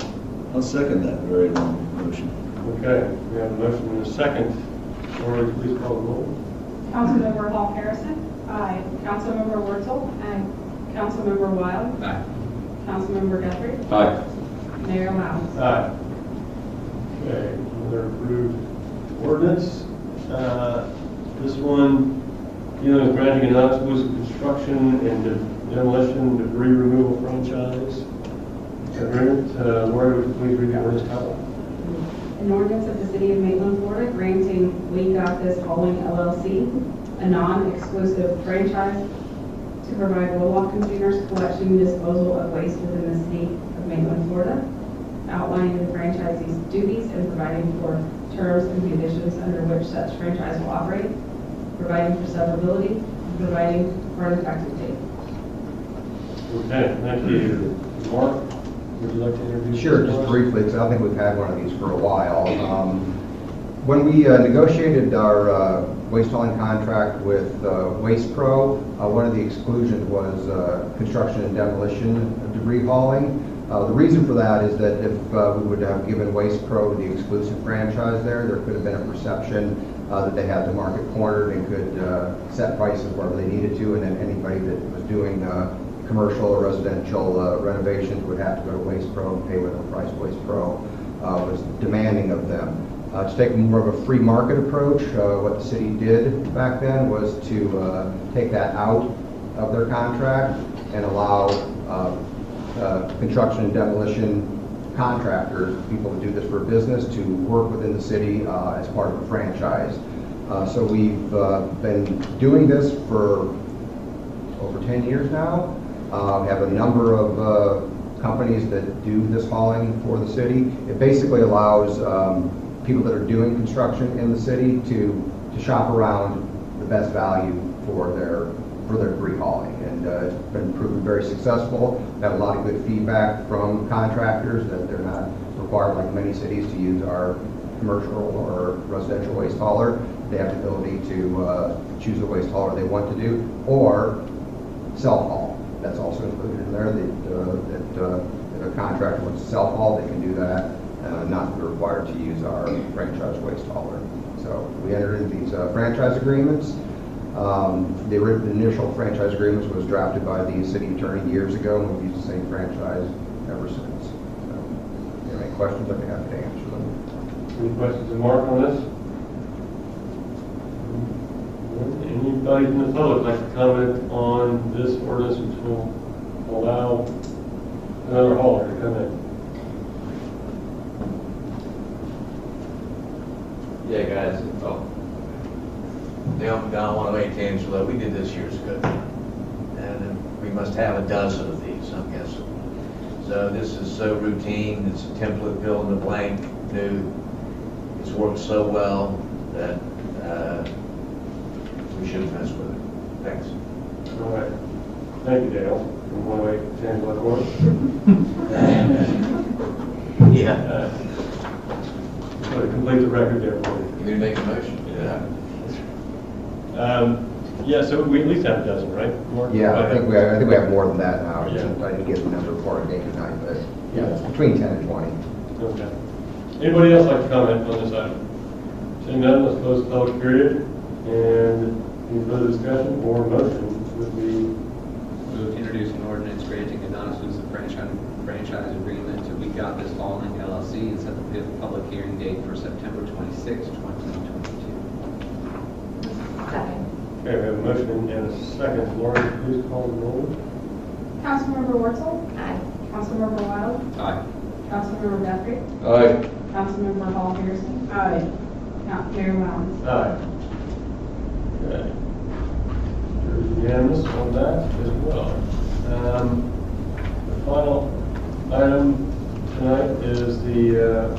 I'll second that very long motion. Okay, we have a motion and a second. Lori, please call the roll. Councilmember Hall Harrison. Aye. Councilmember Wurzel. Aye. Councilmember Wild. Aye. Councilmember Guthrie. Aye. Mayor Lowndes. Aye. Okay, another approved ordinance. This one, is granting a non-exclusive construction and demolition debris removal franchise agreement. Lori, would you please read the ordinance title? An ordinance of the City of Maitland, Florida, granting We Got This Hauling LLC a non-exclusive franchise to provide roll-off containers, collection, and disposal of waste within the City of Maitland, Florida, outlining the franchisee's duties and providing for terms and conditions under which such franchise will operate, providing for severability, and providing for an effective date. Okay, thank you. Mark, would you like to introduce? Sure, just briefly, because I think we've had one of these for a while. When we negotiated our waste hauling contract with Waste Pro, one of the exclusions was construction and demolition of debris hauling. The reason for that is that if we would have given Waste Pro the exclusive franchise there could have been a perception that they had the market cornered and could set prices wherever they needed to, and then anybody that was doing commercial or residential renovations would have to go to Waste Pro and pay whatever price Waste Pro was demanding of them. To take more of a free market approach, what the city did back then was to take that out of their contract and allow construction and demolition contractors, people who do this for a business, to work within the city as part of a franchise. So we've been doing this for over 10 years now. We have a number of companies that do this hauling for the city. It basically allows people that are doing construction in the city to shop around the best value for their debris hauling. And it's been proven very successful. Got a lot of good feedback from contractors that they're not required, like many cities, to use our commercial or residential waste hauler. They have the ability to choose the waste hauler they want to do, or self-haul. That's also included in there, that if a contractor wants to self-haul, they can do that, not be required to use our franchise waste hauler. So we entered into these franchise agreements. The initial franchise agreements was drafted by the city attorney years ago, and we've used the same franchise ever since. So, if you have any questions, I'd be happy to answer them. Any questions to Mark on this? Anybody in the public like to comment on this ordinance, which will allow another hauler to come in? Yeah, guys, down 108 Angelo, we did this years ago. And we must have a dozen of these, I'm guessing. So this is so routine, it's a template fill in the blank, new. It's worked so well that we shouldn't mess with it. Thanks. All right. Thank you, Dale. From 108 Angelo Court. Yeah. To complete the record there for you. You need to make a motion? Yeah. Yeah, so we at least have a dozen, right, Mark? Yeah, I think we have more than that now. Yeah. I didn't get the number before I came tonight, but yeah, it's between 10 and 20. Okay. Anybody else like to comment on this item? Seeing none, let's close the public period. And any further discussion or motion would be Move to introduce an ordinance granting a non-exclusive franchise agreement to We Got This Hauling LLC and set the public hearing date for September 26, 2022. Second. okay. We have a motion and a second. Lori, please call the roll. Councilmember Wurzel, Aye. Councilmember Wild, Aye. Councilmember Guthrie, Aye. Councilmember Hall Harrison. Aye. Mayor Wellens. Aye. Okay. You're unanimous on that as well. The final item tonight is the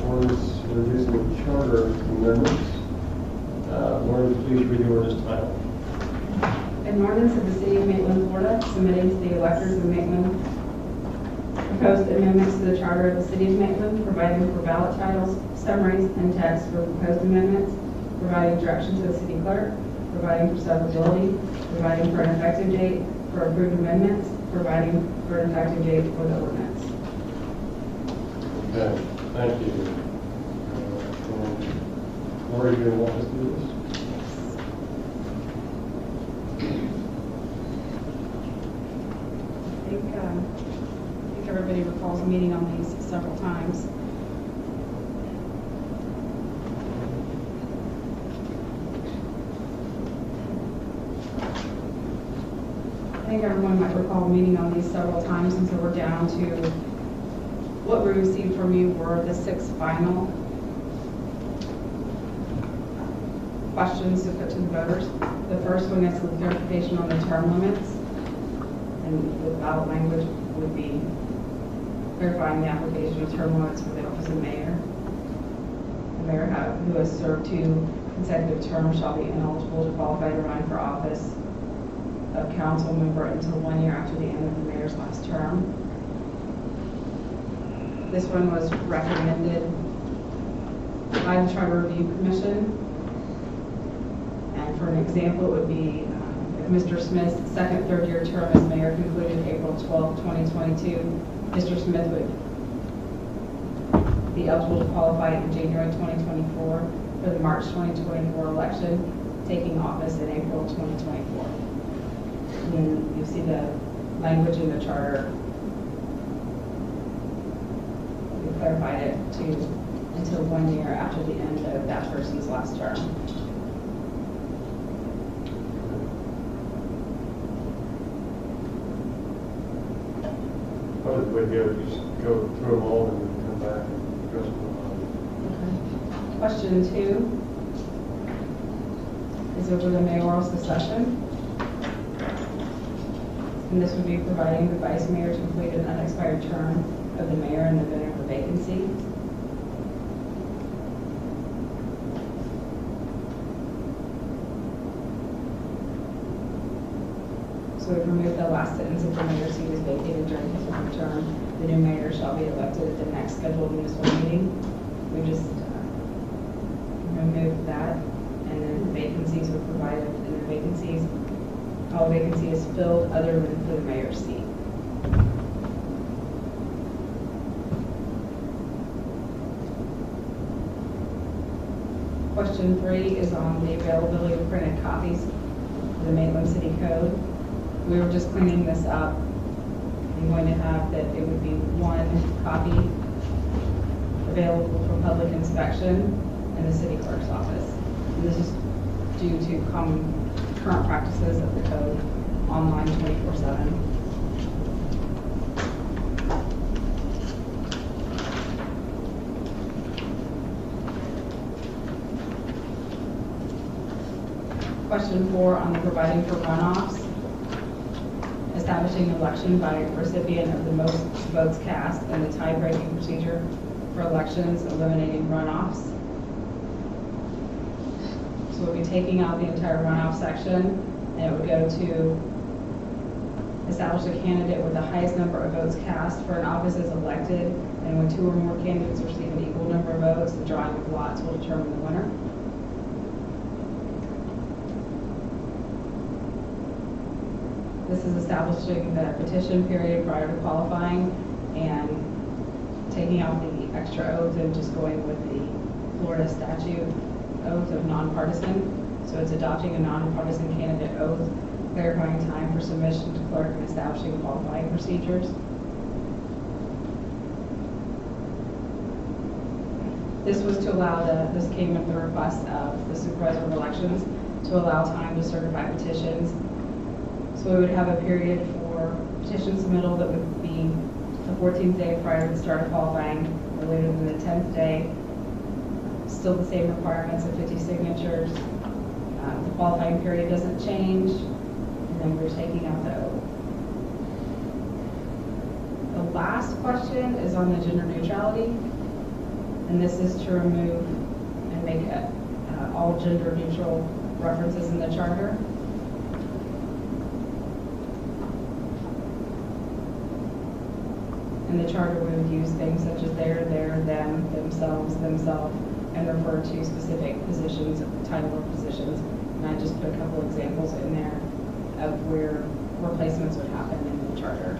ordinance introducing the charter amendments. Lauren, please read the ordinance title. An ordinance of the City of Maitland, Florida, submitting to the electors of Maitland proposed amendments to the charter of the City of Maitland, providing for ballot titles, summaries, and text for proposed amendments, providing direction to the city clerk, providing for severability, providing for an effective date for approved amendments, providing for an effective date for the ordinance. Okay, thank you. Lori, you going to walk us through this? I think everybody recalls meeting on these several times. I think everyone might recall meeting on these several times, and so we're down to what we received from you were the 6 final questions to put to the voters. The first one is the clarification on the term limits, and the ballot language would be clarifying the application of term limits for the office of mayor. The mayor who has served 2 consecutive terms shall be ineligible to qualify to run for office of council member until 1 year after the end of the mayor's last term. This one was recommended by the Charter Review Commission. And for an example, it would be if Mr. Smith's second third-year term as mayor concluded April 12, 2022, Mr. Smith would be eligible to qualify in January 2024 for the March 2024 election, taking office in April 2024. And you see the language in the charter. We clarified it to until 1 year after the end of that person's last term. Probably the way to go, just go through them all and then come back and address them. Question 2 is over the mayoral succession. And this would be providing the vice mayor to complete an unexpired term of the mayor in the event of a vacancy. we've removed the last sentence: if the mayor's seat is vacated during his one term, the new mayor shall be elected at the next scheduled municipal meeting. We just removed that, and then vacancies were provided, and the vacancies, all vacancy is filled other than for the mayor's seat. Question 3 is on the availability of printed copies of the Maitland City Code. We were just cleaning this up. I'm going to have that it would be one copy available for public inspection in the city clerk's office. And this is due to current practices of the code online 24/7. Question 4 on the providing for runoffs. Establishing election by recipient of the most votes cast and the tie-breaking procedure for elections, eliminating runoffs. So we'll be taking out the entire runoff section, and it would go to establish a candidate with the highest number of votes cast for an office is elected, and when 2 or more candidates receive an equal number of votes, the drawing of lots will determine the winner. This is establishing the petition period prior to qualifying and taking out the extra oath and just going with the Florida statute oath of nonpartisan. So it's adopting a nonpartisan candidate oath, clarifying time for submission to clerk, and establishing qualifying procedures. This was to allow this came at the request of the supervisor of elections to allow time to certify petitions. So we would have a period for petition submittal that would be the 14th day prior to the start of qualifying, or later than the 10th day. Still the same requirements of 50 signatures. The qualifying period doesn't change, and then we're taking out the oath. The last question is on the gender neutrality, and this is to remove and make all gender neutral references in the charter. In the charter, we would use things such as their, them, themselves, themselves, and refer to specific positions, title or positions. And I just put a couple examples in there of where replacements would happen in the charter.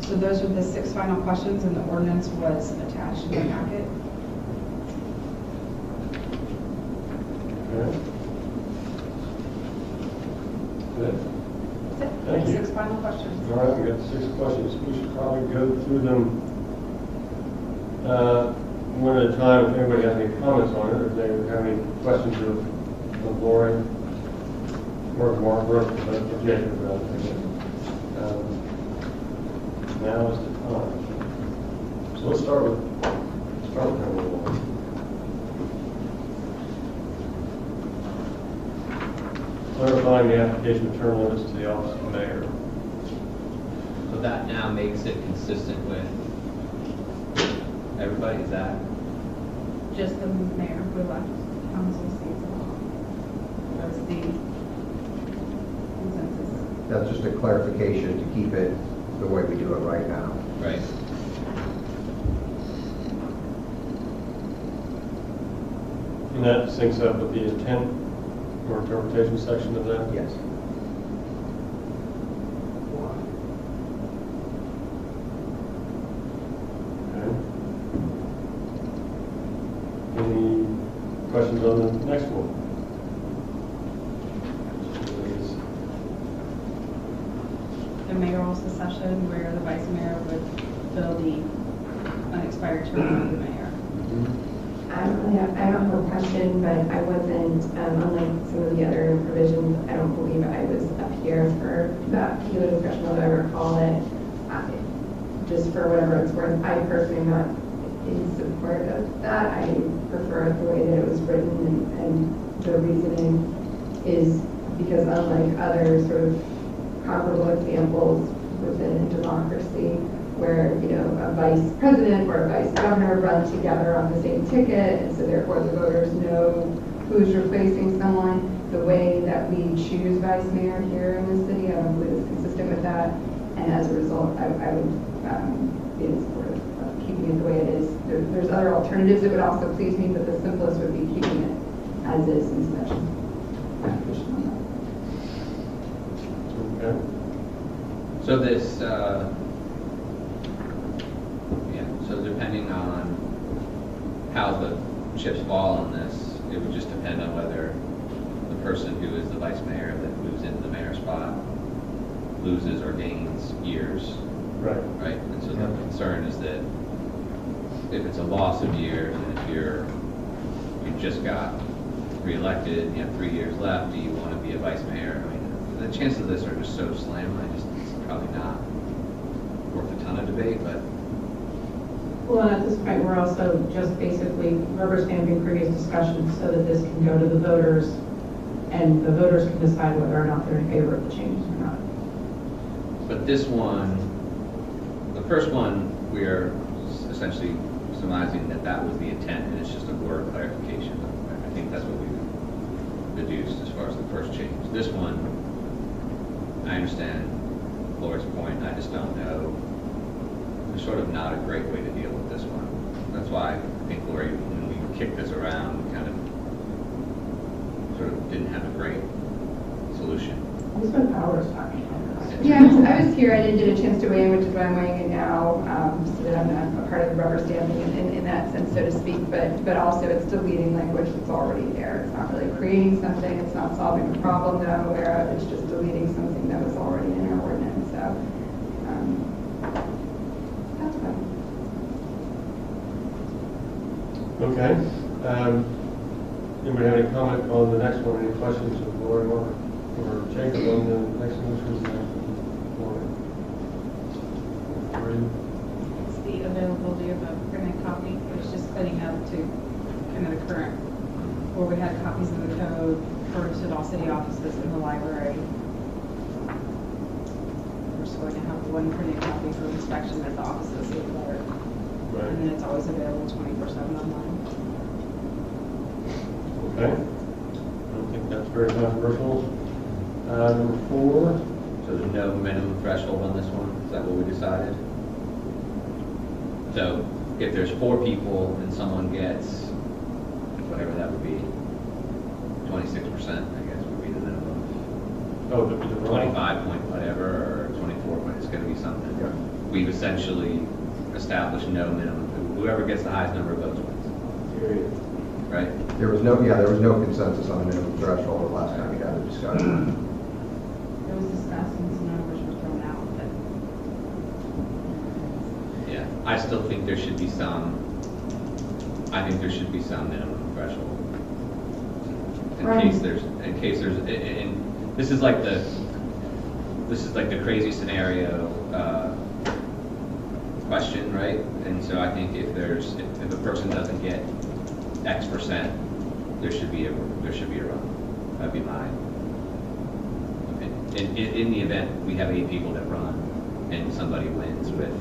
So those are the 6 final questions, and the ordinance was attached to the packet. Okay. Good. Thank you. 6 final questions. All right, we got 6 questions. We should probably go through them one at a time. If anybody has any comments on it, or if they have any questions of Lori or of Margaret or Jacob about it. Now is the time. So let's start with number 1. Clarifying the application of term limits to the office of mayor. So that now makes it consistent with everybody, is that? Just the mayor who left council seats alone. That's the consensus. That's just a clarification to keep it the way we do it right now. Right. And that syncs up with the intent or interpretation section of that? Yes. Okay. Any questions on the next one? The mayoral succession, where the vice mayor would fill the unexpired term of the mayor. I don't have a question, but I wasn't, unlike some of the other provisions, I don't believe I was up here for that particular discussion, although I recall it. Just for whatever it's worth, I personally am not in support of that. I prefer the way that it was written, and the reasoning is because unlike other sort of comparable examples within a democracy, where, you know, a vice president or a vice governor run together on the same ticket, and so therefore the voters know who's replacing someone. the way that we choose vice mayor here in the city. I don't believe it's consistent with that. And as a result, I would be in support of keeping it the way it is. There's other alternatives that would also please me, but the simplest would be keeping it as is in such a position on that. Okay. So this, so depending on how the chips fall on this, it would just depend on whether the person who is the vice mayor that moves into the mayor spot loses or gains years, Right. right? And so the concern is that if it's a loss of years, and if you just got reelected, you have 3 years left, do you want to be a vice mayor? I mean, the chances of this are just so slim, it's probably not worth a ton of debate, but Well, and at this point, we're also just basically rubber stamping previous discussions so that this can go to the voters, and the voters can decide whether or not they're in favor of the changes or not. But this one, the first one, we are essentially surmising that that was the intent, and it's just a word clarification. I think that's what we deduced as far as the first change. This one, I understand Laura's point, I just don't know. There's sort of not a great way to deal with this one. That's why I think, Lori, when we kicked this around, we kind of sort of didn't have a great solution. We spent hours talking about this. Yeah, I was here. I didn't get a chance to weigh in, which is why I'm weighing in now, so that I'm not a part of the rubber stamping in that sense, so to speak. But also, it's deleting language that's already there. It's not really creating something. It's not solving a problem that I'm aware of. It's just deleting something that was already in our ordinance. So that's fine. Okay. Anybody have any comment on the next one? Any questions of Lori or Jacob on the next motion? It's the availability of a printed copy. It's just cleaning up to kind of the current, where we had copies of the code furnished at all city offices in the library. We're just going to have one printed copy for inspection at the office of the city clerk. Right. And then it's always available 24/7 online. Okay. I don't think that's very controversial. Number 4. So there's no minimum threshold on this one? Is that what we decided? So if there's 4 people and someone gets, whatever that would be, 26%, I guess would be the minimum. Oh, the 25 point whatever, or 24 point, it's gonna be something. Yeah. We've essentially established no minimum. Whoever gets the highest number of votes wins. Period. Right? There was no consensus on a minimum threshold the last time we had a discussion. It was discussed and some numbers were thrown out, but Yeah, I still think there should be some, minimum threshold. In case there's, and this is like the crazy scenario, question, right? And so I think if a person doesn't get X percent, there should be a run. That'd be my opinion. In the event we have 8 people that run and somebody wins with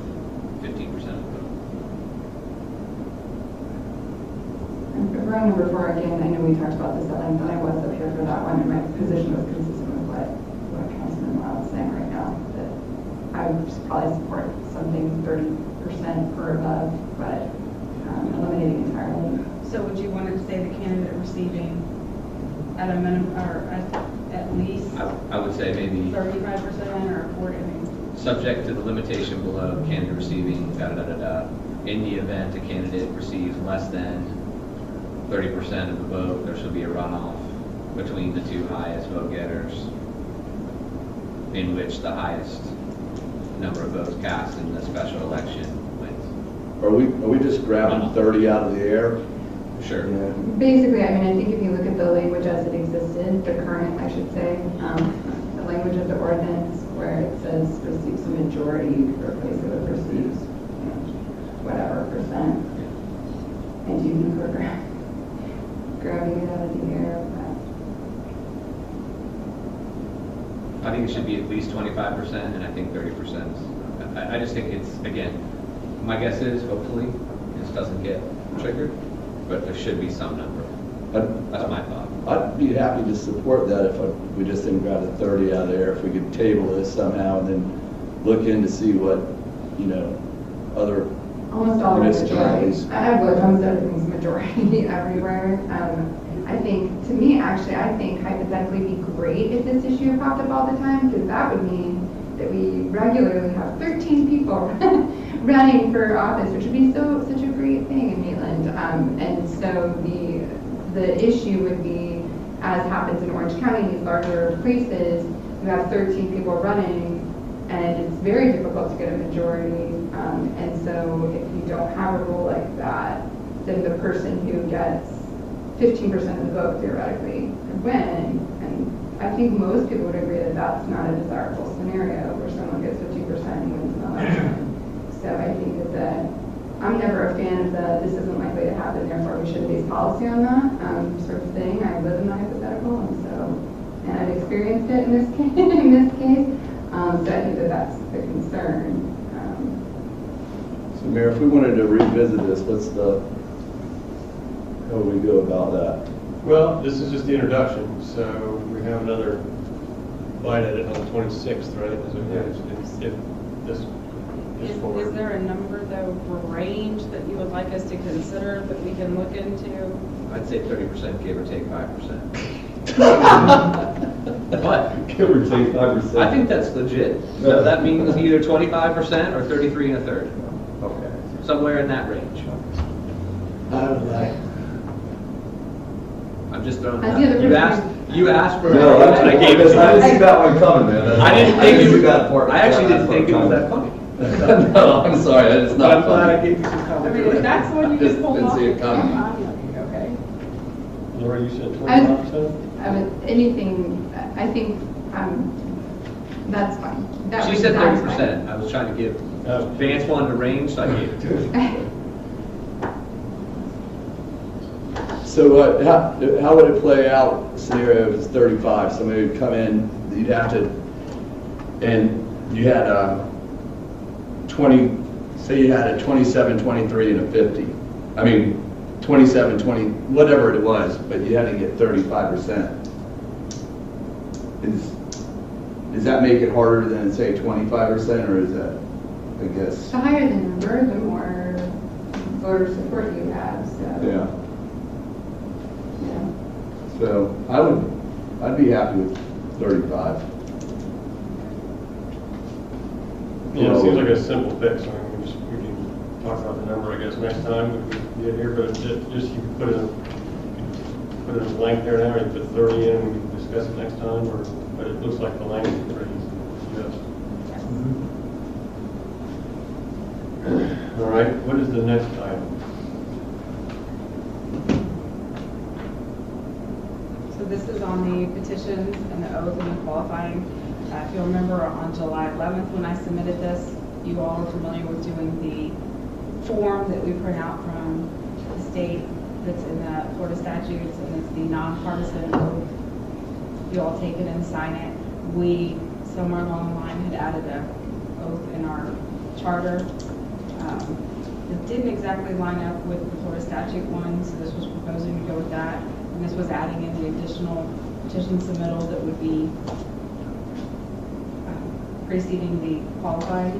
15% of the vote. And round number 4, again, I know we talked about this at length, and I was up here for that one, and my position was consistent with what Councilman Lau is saying right now, that I would probably support something 30% or above, but eliminating entirely. so would you want to say the candidate receiving at a minimum, or at least I would say maybe 35% or 40? I mean, subject to the limitation below, candidate receiving da-da-da-da-da. In the event a candidate receives less than 30% of the vote, there shall be a runoff between the 2 highest vote getters, in which the highest number of votes cast in the special election wins. Are we just grabbing 30 out of the air? Sure. Basically, I mean, I think if you look at the language as it existed, the current, I should say, the language of the ordinance where it says receives a majority, you could replace it with receives, whatever percent. And you can go grabbing it out of the air. I think it should be at least 25%, and I think 30%. I just think it's, again, my guess is hopefully this doesn't get triggered, but there should be some number. That's my thought. I'd be happy to support that if we just didn't grab the 30 out of there, if we could table this somehow and then look in to see what, other Almost all of it's majority. municipalities. I would, almost everything's majority everywhere. I think, to me, actually, I think hypothetically it'd be great if this issue popped up all the time, because that would mean that we regularly have 13 people running for office, which would be such a great thing in Maitland. And so the issue would be, as happens in Orange County, these larger places, you have 13 people running, and it's very difficult to get a majority. And so if you don't have a rule like that, then the person who gets 15% of the vote theoretically could win. And I think most people would agree that that's not a desirable scenario where someone gets 50% and wins an election. So I think that I'm never a fan of this isn't likely to happen, therefore we shouldn't base policy on that sort of thing. I live in the hypothetical, and I've experienced it in this case. So I think that that's the concern. So Mayor, if we wanted to revisit this, how would we go about that? Well, this is just the introduction, so we have another bite at it on the 26th, right? If this is forward. Is there a number though for range that you would like us to consider that we can look into? I'd say 30%, give or take 5%. What? Give or take 5%. I think that's legit. So that means either 25% or 33 1/3. Okay. Somewhere in that range. I'm just throwing it As out. the other You asked for. No, I gave it. I didn't see that one coming, man. I didn't think it was that that part. I actually didn't think it was that funny. No, I'm sorry, it's But not I'm glad I funny. gave you some I comment. mean, if that's the one you just pulled Didn't off. see it coming. Okay. Laura, you said I 25%? mean, anything, I think, that's fine. That She would said satisfy. 30%. I was trying to give, Oh. Vance wanted a range, so I gave it to her. So how would it play out scenario if it's 35? Somebody would come in, you'd have to, and you had 20, say you had a 27, 23, and a 50. I mean, 27, 20, whatever it was, but you had to get 35%. Does that make it harder than, say, 25%, or is that, I guess? The higher the number, the more voter support you have, so. Yeah. Yeah. So I'd be happy with 35. Yeah, it seems like a simple fix. I mean, we can talk about the number, I guess, next time if we get here, but just you can put it in blank there now, or you put 30 in, and we can discuss it next time, but it looks like the language is pretty easy. Yes. All right, what is the next item? So this is on the petitions and the oath and the qualifying. If you'll remember, on July 11th, when I submitted this, you all are familiar with doing the form that we print out from the state that's in the Florida statutes, and it's the nonpartisan oath. You all take it and sign it. We, somewhere along the line, had added an oath in our charter. It didn't exactly line up with the Florida statute one, so this was proposing to go with that. And this was adding in the additional petition submittal that would be preceding the qualifying.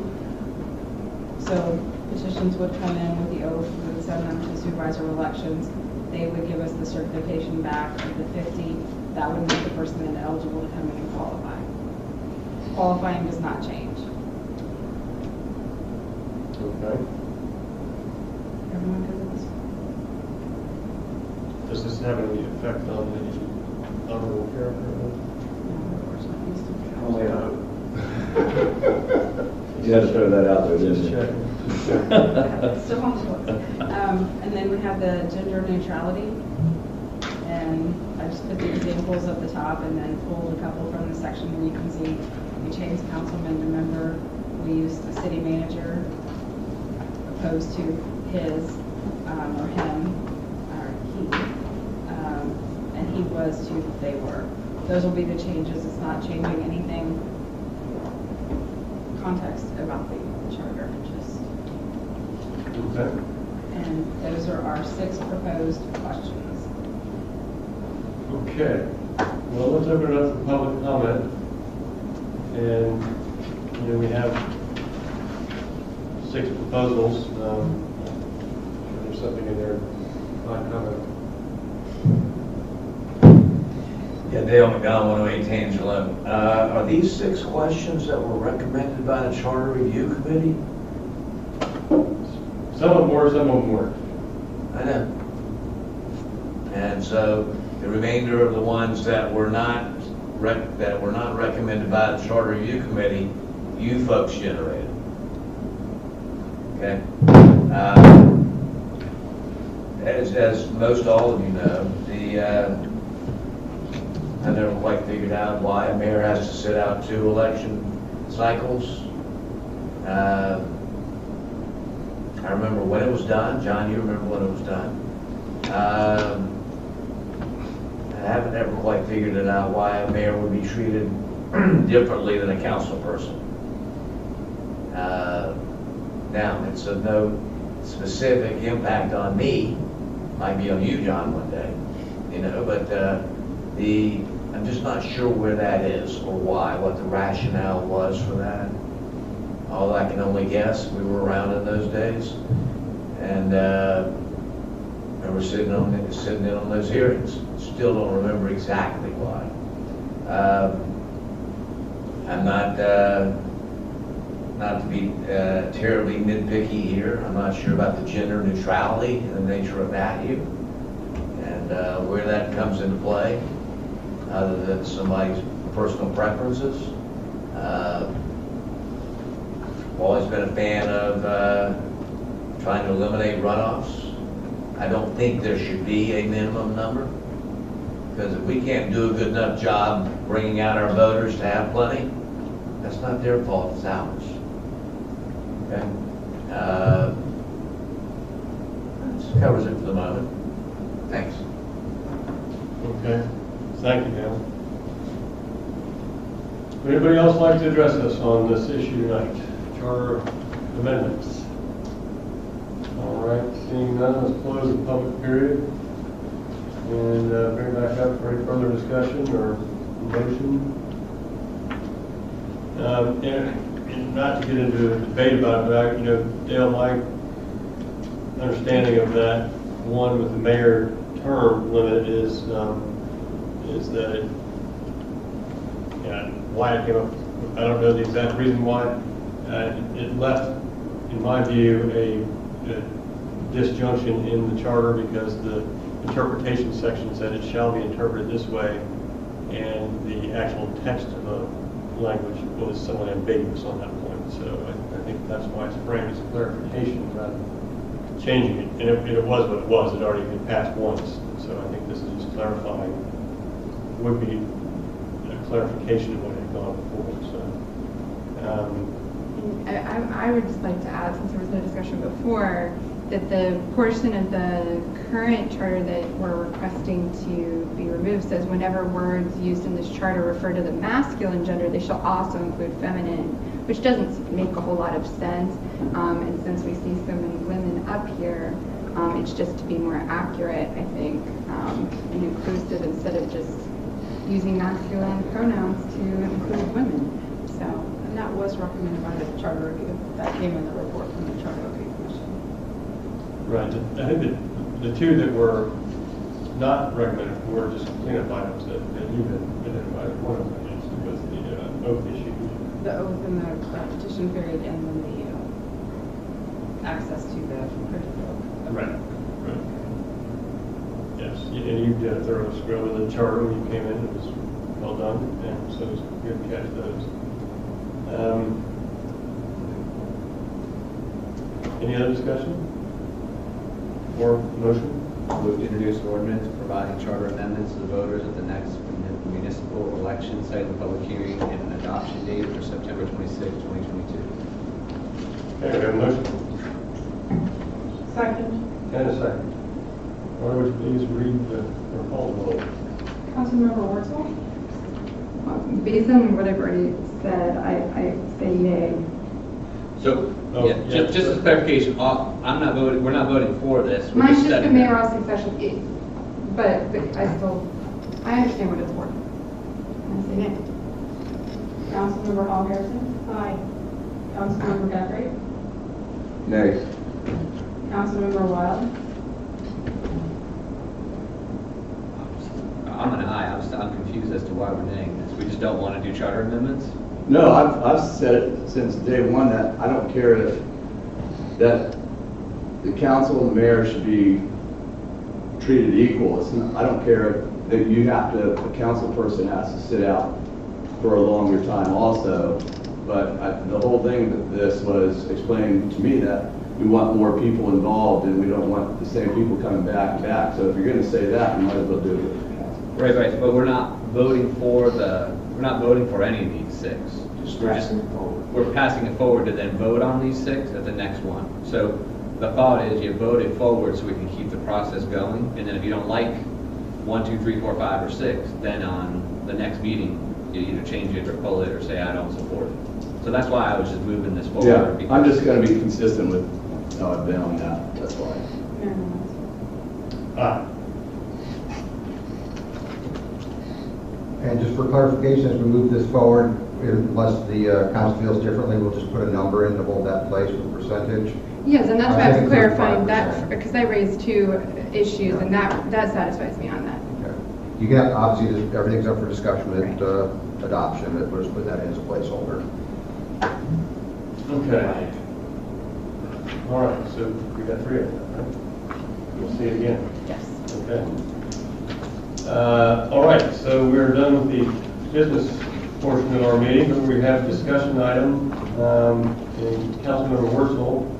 So petitions would come in with the oath, we would send them to supervisor of elections. They would give us the certification back of the 50. That would make the person then eligible to come in and qualify. Qualifying does not change. Okay. Everyone good with this? Does this have any effect on the honorable character? No, of course not. You still can. Only hope. You had to throw that out there, didn't Just you? checking. Still on the books. And then we have the gender neutrality. And I just put the examples at the top and then pulled a couple from the section where you can see we changed councilman to member. We used the city manager opposed to his or him or he. And he was to they were. Those will be the changes. It's not changing anything context about the charter. Just Okay. and those are our 6 proposed questions. Okay, well, let's open it up for public comment. And, you know, we have 6 proposals. There's something in there, my comment. Yeah, Dale McDonald, 108 Tangela. Are these 6 questions that were recommended by the Charter Review Committee? Some of them were, some of them weren't. I know. And so the remainder of the ones that were not recommended by the Charter Review Committee, you folks generated. Okay. As most all of you know, I never quite figured out why a mayor has to sit out 2 election cycles. I remember when it was done. John, you remember when it was done. I haven't ever quite figured it out why a mayor would be treated differently than a council person. Now, it's of no specific impact on me. Might be on you, John, one day, you know, but I'm just not sure where that is or why, what the rationale was for that. All I can only guess, we were around in those days, and we're sitting in on those hearings. Still don't remember exactly why. I'm not to be terribly nitpicky here. I'm not sure about the gender neutrality and the nature of that here, and where that comes into play, other than somebody's personal preferences. I've always been a fan of trying to eliminate runoffs. I don't think there should be a minimum number, because if we can't do a good enough job bringing out our voters to have plenty, that's not their fault, it's ours. Okay? That covers it for the moment. Thanks. Okay, thank you, Dale. Would anybody else like to address us on this issue tonight? Charter amendments. All right, seeing none, let's close the public period and bring it back up for any further discussion or motion. And not to get into a debate about it, but Dale, my understanding of that one with the mayor term limit is that why it came up. I don't know the exact reason why. It left, in my view, a disjunction in the charter, because the interpretation section said it shall be interpreted this way, and the actual text of the language was somewhat ambiguous on that point. So I think that's why it's framed as a clarification rather than changing it. And it was what it was. It already been passed once. So I think this is just clarifying, would be a clarification of what had gone before. So. I would just like to add, since there was no discussion before, that the portion of the current charter that we're requesting to be removed says whenever words used in this charter refer to the masculine gender, they shall also include feminine, which doesn't make a whole lot of sense. And since we see so many women up here, it's just to be more accurate, I think, and inclusive, instead of just using masculine pronouns to include women. So. And that was recommended by the Charter Review. That came in the report from the Charter Review Commission. Right. I think that the 2 that were not recommended were just cleanup items that you had identified. One of them was the oath issue. The oath and the petition period, and then the access to the printed book. Right. Yes, and you did a thorough scrub of the charter when you came in. It was well done, and so it was good to catch those. Any other discussion or motion? Move to introduce an ordinance providing charter amendments to the voters at the next municipal election, setting the public hearing and an adoption date for September 26, 2022. Okay, we have a motion. Second. And a second. Laura, would you please read the call roll? Councilmember Wurzel? Based on what I've already said, I say yay. So, just as clarification, I'm not voting. We're not voting for this. We're Mine's just the setting mayoral succession, but I still I understand what it's for. I say nay. Councilmember Hall Harrison? Aye. Councilmember Guthrie? Nay. Councilmember Wild? I'm an aye. I'm confused as to why we're naying this. We just don't want to do charter amendments? No, I've said it since day one that I don't care if that the council and the mayor should be treated equal. It's not, I don't care that you have to, a council person has to sit out for a longer time also. But the whole thing with this was explaining to me that we want more people involved and we don't want the same people coming back and back. So if you're going to say that, you might as well do it with the council. Right, but we're not voting for any of these six. We're passing it forward to then vote on these six at the next one. So the thought is you vote it forward so we can keep the process going, and then if you don't like 1, 2, 3, 4, 5, or 6, then on the next meeting you either change it or pull it or say I don't support it. So that's why I was just moving this forward. Yeah, I'm just going to be consistent with how I've been on that. That's why. Aye. And just for clarification, as we move this forward, unless the council feels differently, we'll just put a number in to hold that place with percentage. Yes, and that's why I was think clarifying 35%. that, because I raised 2 issues, and that satisfies me on that. Okay. You can, obviously, everything's up for discussion at adoption, but we'll just put that in as a placeholder. Okay. All right, so we got 3 of them, right? We'll see it again. Yes. Okay. All right, so we're done with the business portion of our meeting, but we have a discussion item, and Councilmember Wurzel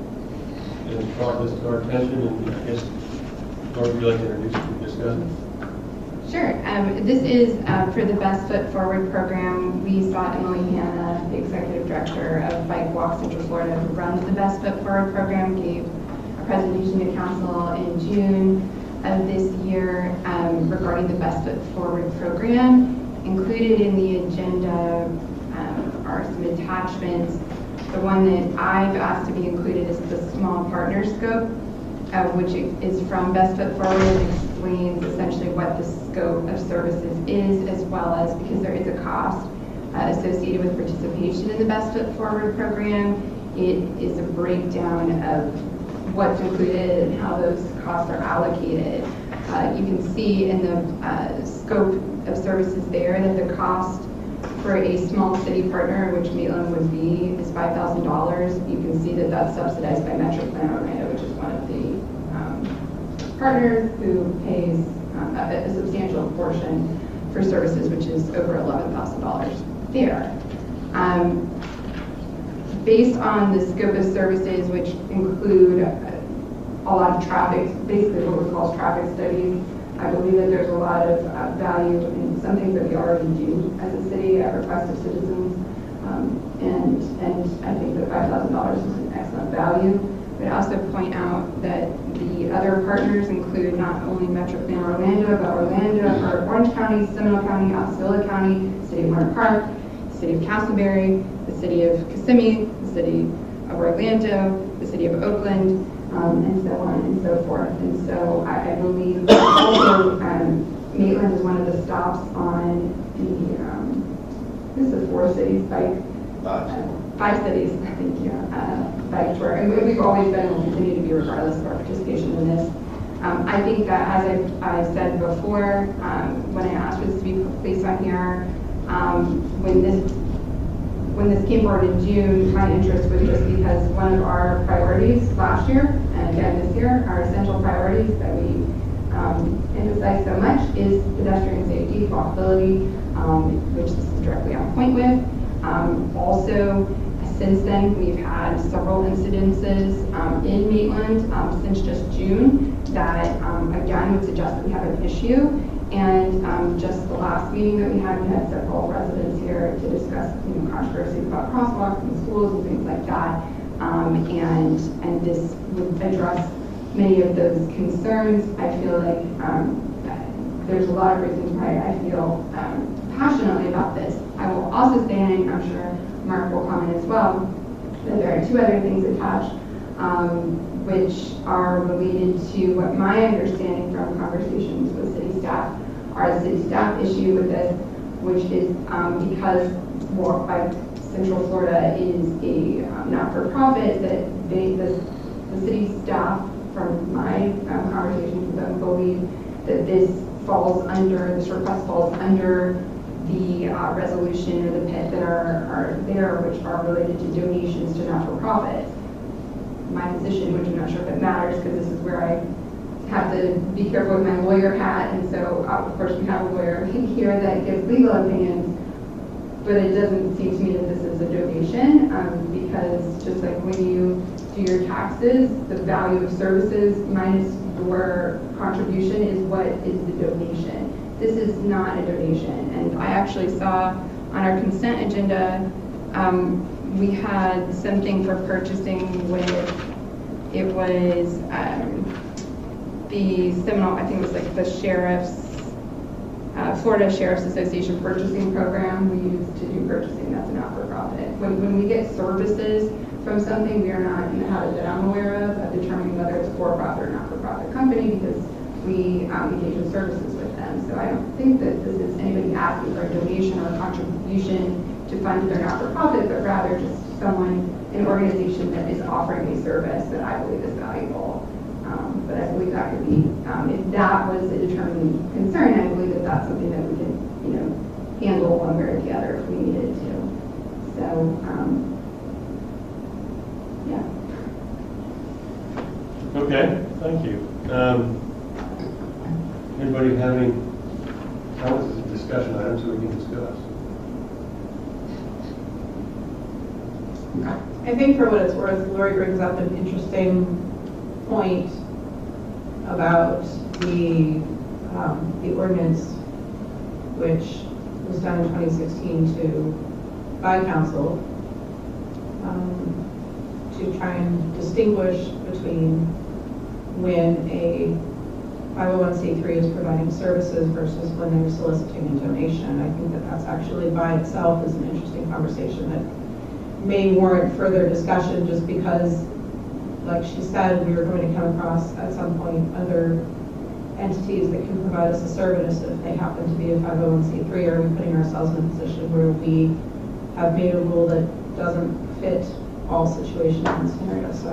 has brought this to our attention, and I guess, Laura, would you like to introduce it and discuss it? Sure. This is for the Best Foot Forward program. We saw Emily Hanna, the executive director of Bike Walk Central Florida, who runs the Best Foot Forward program, gave a presentation to council in June of this year regarding the Best Foot Forward program. Included in the agenda are some attachments. The one that I've asked to be included is the small partner scope, which is from Best Foot Forward and explains essentially what the scope of services is, as well as, because there is a cost associated with participation in the Best Foot Forward program, it is a breakdown of what's included and how those costs are allocated. You can see in the scope of services there that the cost for a small city partner, which Maitland would be, is $5,000. You can see that that's subsidized by Metro Plan Orlando, which is one of the partners who pays a substantial portion for services, which is over $11,000 there. Based on the scope of services, which include a lot of traffic, basically what we call traffic studies, I believe that there's a lot of value in some things that we already do as a city at request of citizens, and I think that $5,000 is an excellent value. But I also point out that the other partners include not only Metro Plan Orlando, but Orange County, Seminole County, Osceola County, City of Winter Park, the City of Castleberry, the City of Kissimmee, the City of Orlando, the City of Oakland, and so on and so forth. And so I believe also Maitland is one of the stops on the, this is 4 cities bike, 5 cities, thank you, bike tour. And we've always been and will continue to be regardless of our participation in this. I think that as I said before, when I asked for this to be placed on here, when this came forward in June, my interest was just because one of our priorities last year, and again this year, our essential priorities that we emphasize so much is pedestrian safety, walkability, which this is directly on point with. Also, since then, we've had several incidences in Maitland since just June that, again, would suggest that we have an issue. And just the last meeting that we had several residents here to discuss controversies about crosswalks in schools and things like that. And this would address many of those concerns. I feel like there's a lot of reasons why I feel passionately about this. I will also say, and I'm sure Mark will comment as well, that there are 2 other things attached, which are related to what my understanding from conversations with city staff our city staff issue with this, which is because Walk Bike Central Florida is a not-for-profit, that the city staff, from my conversations with them, believe that this request falls under the resolution or the PIT that are there, which are related to donations to not-for-profits. My position, which I'm not sure if it matters, because this is where I have to be careful with my lawyer hat, and so of course we have a lawyer here that gives legal opinions, but it doesn't seem to me that this is a donation, because just like when you do your taxes, the value of services minus your contribution is what is the donation. This is not a donation, and I actually saw on our consent agenda, we had something for purchasing with, it was the Seminole, I think it was like the sheriff's, Florida Sheriff's Association purchasing program we use to do purchasing. That's a not-for-profit. When we get services from something, we are not in the habit that I'm aware of determining whether it's a for-profit or not-for-profit company, because we engage in services with them. So I don't think that this is anybody asking for a donation or a contribution to fund their not-for-profit, but rather just an organization that is offering a service that I believe is valuable. But I believe that could be, if that was a determining concern, I believe that that's something that we can, handle one way or the other if we needed to. So, yeah. Okay, thank you. Anybody have any comments, discussion items that we can discuss? I think for what it's worth, Lori brings up an interesting point about the ordinance, which was done in 2016 by council to try and distinguish between when a 501c3 is providing services versus when they're soliciting a donation. I think that that's actually by itself is an interesting conversation that may warrant further discussion, just because, like she said, we are going to come across at some point other entities that can provide us a service. If they happen to be a 501c3, are we putting ourselves in a position where we have made a rule that doesn't fit all situations and scenarios? So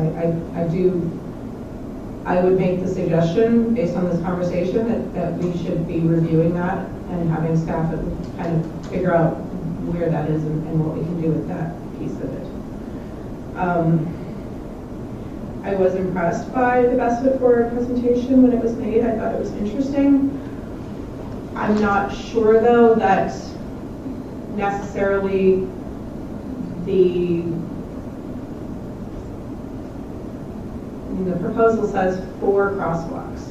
I would make the suggestion, based on this conversation, that we should be reviewing that and having staff kind of figure out where that is and what we can do with that piece of it. I was impressed by the Best Foot Forward presentation when it was made. I thought it was interesting. I'm not sure, though, that necessarily the proposal says 4 crosswalks.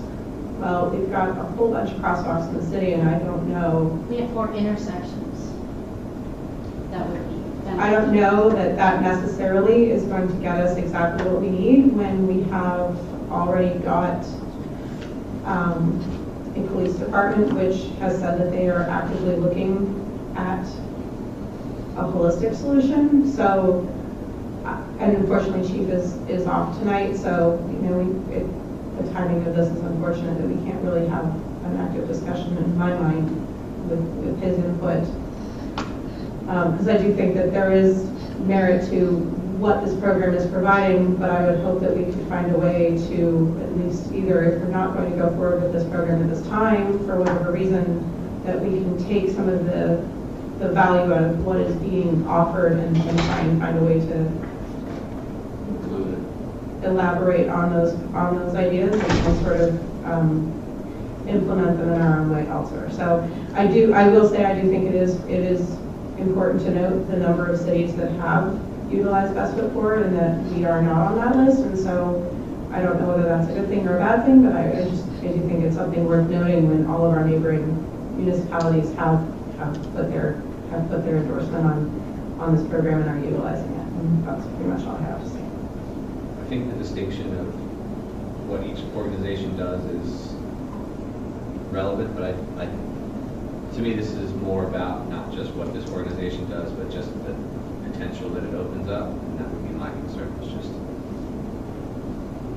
Well, we've got a whole bunch of crosswalks in the city, and I don't know. We have 4 intersections. That would be. I don't know that necessarily is going to get us exactly what we need when we have already got a police department which has said that they are actively looking at a holistic solution. So, and unfortunately, Chief is off tonight, so the timing of this is unfortunate that we can't really have an active discussion in my mind with his input. Because I do think that there is merit to what this program is providing, but I would hope that we could find a way to at least either, if we're not going to go forward with this program at this time, for whatever reason, that we can take some of the value out of what is being offered and try and find a way to elaborate on those ideas and sort of implement them in our own way elsewhere. So I will say I do think it is important to note the number of cities that have utilized Best Foot Forward and that we are not on that list. And so I don't know whether that's a good thing or a bad thing, but I do think it's something worth noting when all of our neighboring municipalities have put their endorsement on this program and are utilizing it. And that's pretty much all I have to say. I think the distinction of what each organization does is relevant, but to me, this is more about not just what this organization does, but just the potential that it opens up, and that would be my concern. It's just,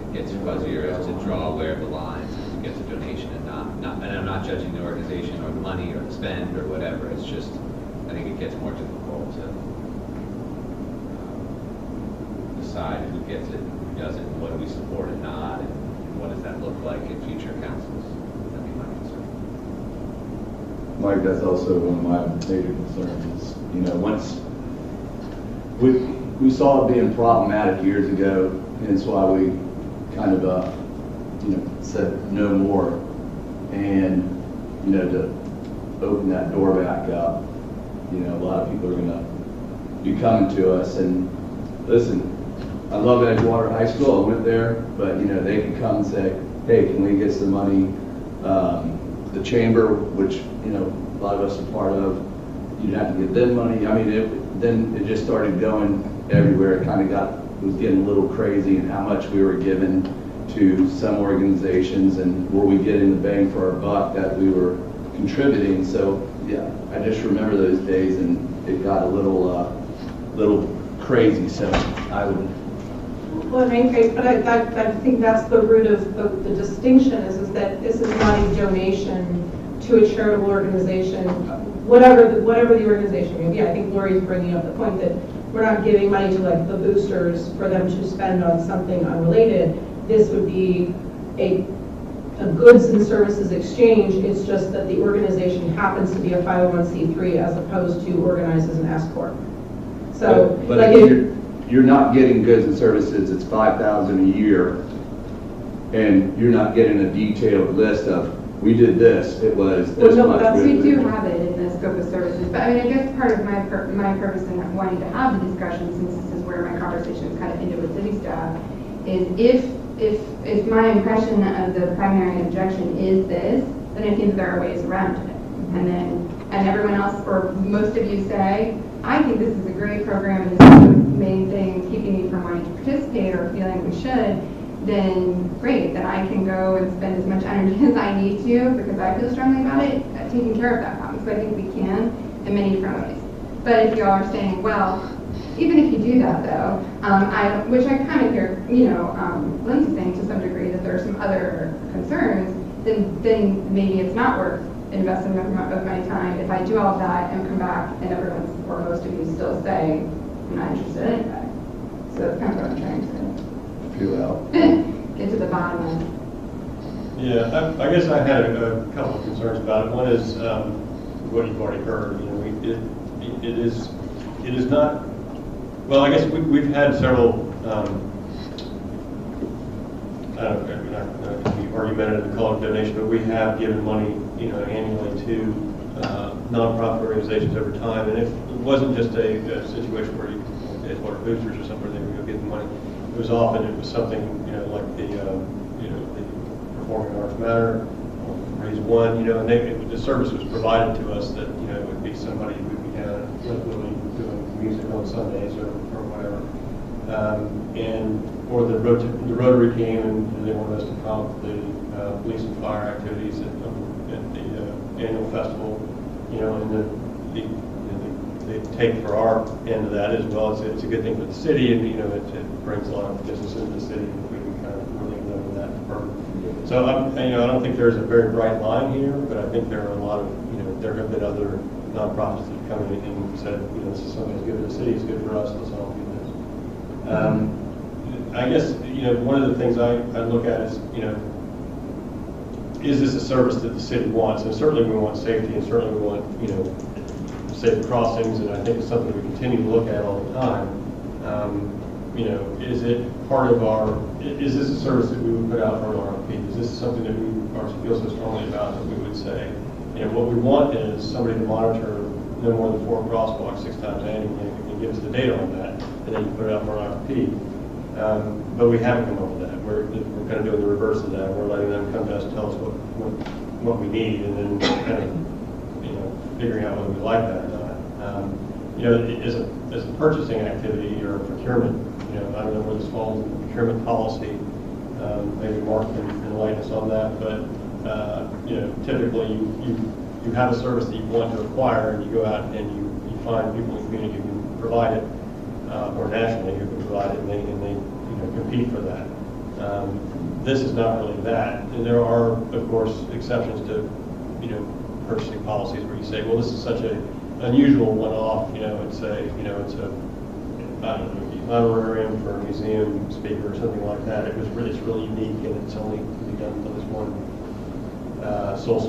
it gets fuzzier as to draw where the lines gets a donation and and I'm not judging the organization or the money or the spend or whatever. It's just, I think it gets more difficult to decide who gets it, who doesn't, and what do we support and not, and what does that look like in future councils. That'd be my concern. Mike, that's also one of my major concerns is, once we saw it being problematic years ago, and it's why we kind of, said no more. And, to open that door back up, a lot of people are going to be coming to us. And listen, I love Edgewater High School. I went there, but, they can come and say, hey, can we get some money? The chamber, which, a lot of us are part of, you'd have to give them money. I mean, then it just started going everywhere. It kind of was getting a little crazy in how much we were given to some organizations and were we getting the bang for our buck that we were contributing. So yeah, I just remember those days and it got a little crazy. So I would. Well, it ain't crazy, but I think that's the root of the distinction is that this is not a donation to a charitable organization, whatever the organization may be. I think Lori's bringing up the point that we're not giving money to like the boosters for them to spend on something unrelated. This would be a goods and services exchange. It's just that the organization happens to be a 501c3 as opposed to organized as an S corp. So, but like you're not getting goods and services. It's $5,000 a year, and you're not getting a detailed list of we did this. It was this much. We do have it in the scope of services, but I mean, I guess part of my purpose in wanting to have the discussion, since this is where my conversation is kind of ended with city staff, is if my impression of the primary objection is this, then I think that there are ways around it. And everyone else, or most of you say, I think this is a great program and this is the main thing keeping me from wanting to participate or feeling we should, then great, then I can go and spend as much energy as I need to because I feel strongly about it, taking care of that problem. So I think we can in many different ways. But if y'all are saying, well, even if you do that though, which I kind of hear, Lindsay saying to some degree that there are some other concerns, then maybe it's not worth investing enough of my time if I do all of that and come back and everyone's, or most of you still say, I'm not interested anyway. So that's kind of what I'm trying to feel out. Get to the bottom of. Yeah, I guess I had a couple of concerns about it. One is what you've already heard. It is not. Well, I guess we've had several. I don't know, not to be argumentative to call it donation, but we have given money, annually to nonprofit organizations over time, and it wasn't just a situation where it's one of boosters or something, they would go get the money. It was something, like the Performing Arts Matter, Raise One, and the service was provided to us that, it would be somebody who would be literally doing music on Sundays or whatever. Or the Rotary came and they wanted us to prompt the police and fire activities at the annual festival, and they take for our end of that as well. It's a good thing for the city, and it brings a lot of business into the city. We can kind of relieve them of that burden. So I don't think there's a very bright line here, but I think there are a lot of there have been other nonprofits that have come in and said, this is something that's good for the city, it's good for us, let's all do this. I guess one of the things I look at is this a service that the city wants? And certainly we want safety, and certainly we want safe crossings, and I think it's something we continue to look at all the time. Is it part of is this a service that we would put out for an RFP? Is this something that we feel so strongly about that we would say, what we want is somebody to monitor no more than 4 crosswalks 6 times annually and give us the data on that, and then you put it out for an RFP. But we haven't come up with that. We're kind of doing the reverse of that. We're letting them come to us and tell us what we need, and then kind of figuring out whether we like that or not. As a purchasing activity or a procurement, I don't know where this falls in the procurement policy. Maybe Mark can enlighten us on that. But typically you have a service that you want to acquire, and you go out and you find people in the community who can provide it, or nationally who can provide it, and they compete for that. This is not really that. And there are, of course, exceptions to, purchasing policies where you say, well, this is such a unusual one-off, it's a, I don't know, honorarium for a museum speaker or something like that. It's really unique, and it's only to be done for this one sole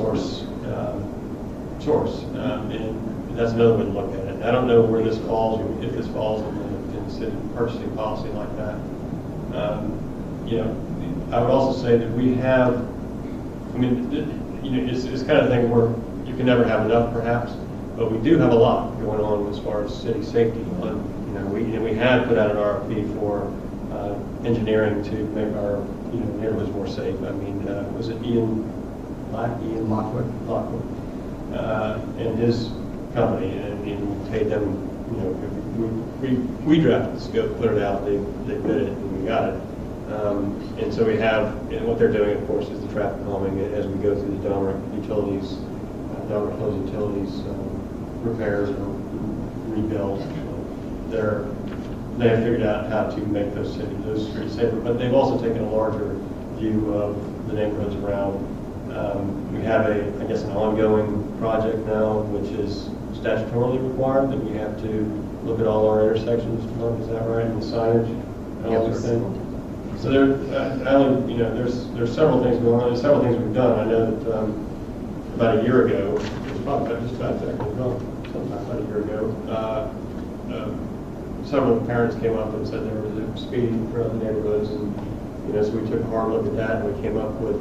source. And that's another way to look at it. I don't know where this falls, or if this falls in the city purchasing policy like that. I would also say that we have, it's kind of thing where you can never have enough, perhaps, but we do have a lot going on as far as city safety. We have put out an RFP for engineering to make our neighborhoods more safe. Was it Ian Lockwood, and his company, and we paid them. We drafted the scope, put it out, they bid it, and we got it. And so we have, and what they're doing, of course, is the traffic calming as we go through the Delaware utilities, repairs or rebuilds. They have figured out how to make those streets safer, but they've also taken a larger view of the neighborhoods around. We have an ongoing project now, which is statutorily required that we have to look at all our intersections. Is that right? And the signage and all these things. So there's several things going on. There's several things we've done. I know that about a year ago, it was probably just about a year ago, several parents came up and said there was a speeding throughout the neighborhoods, and so we took a hard look at that, and we came up with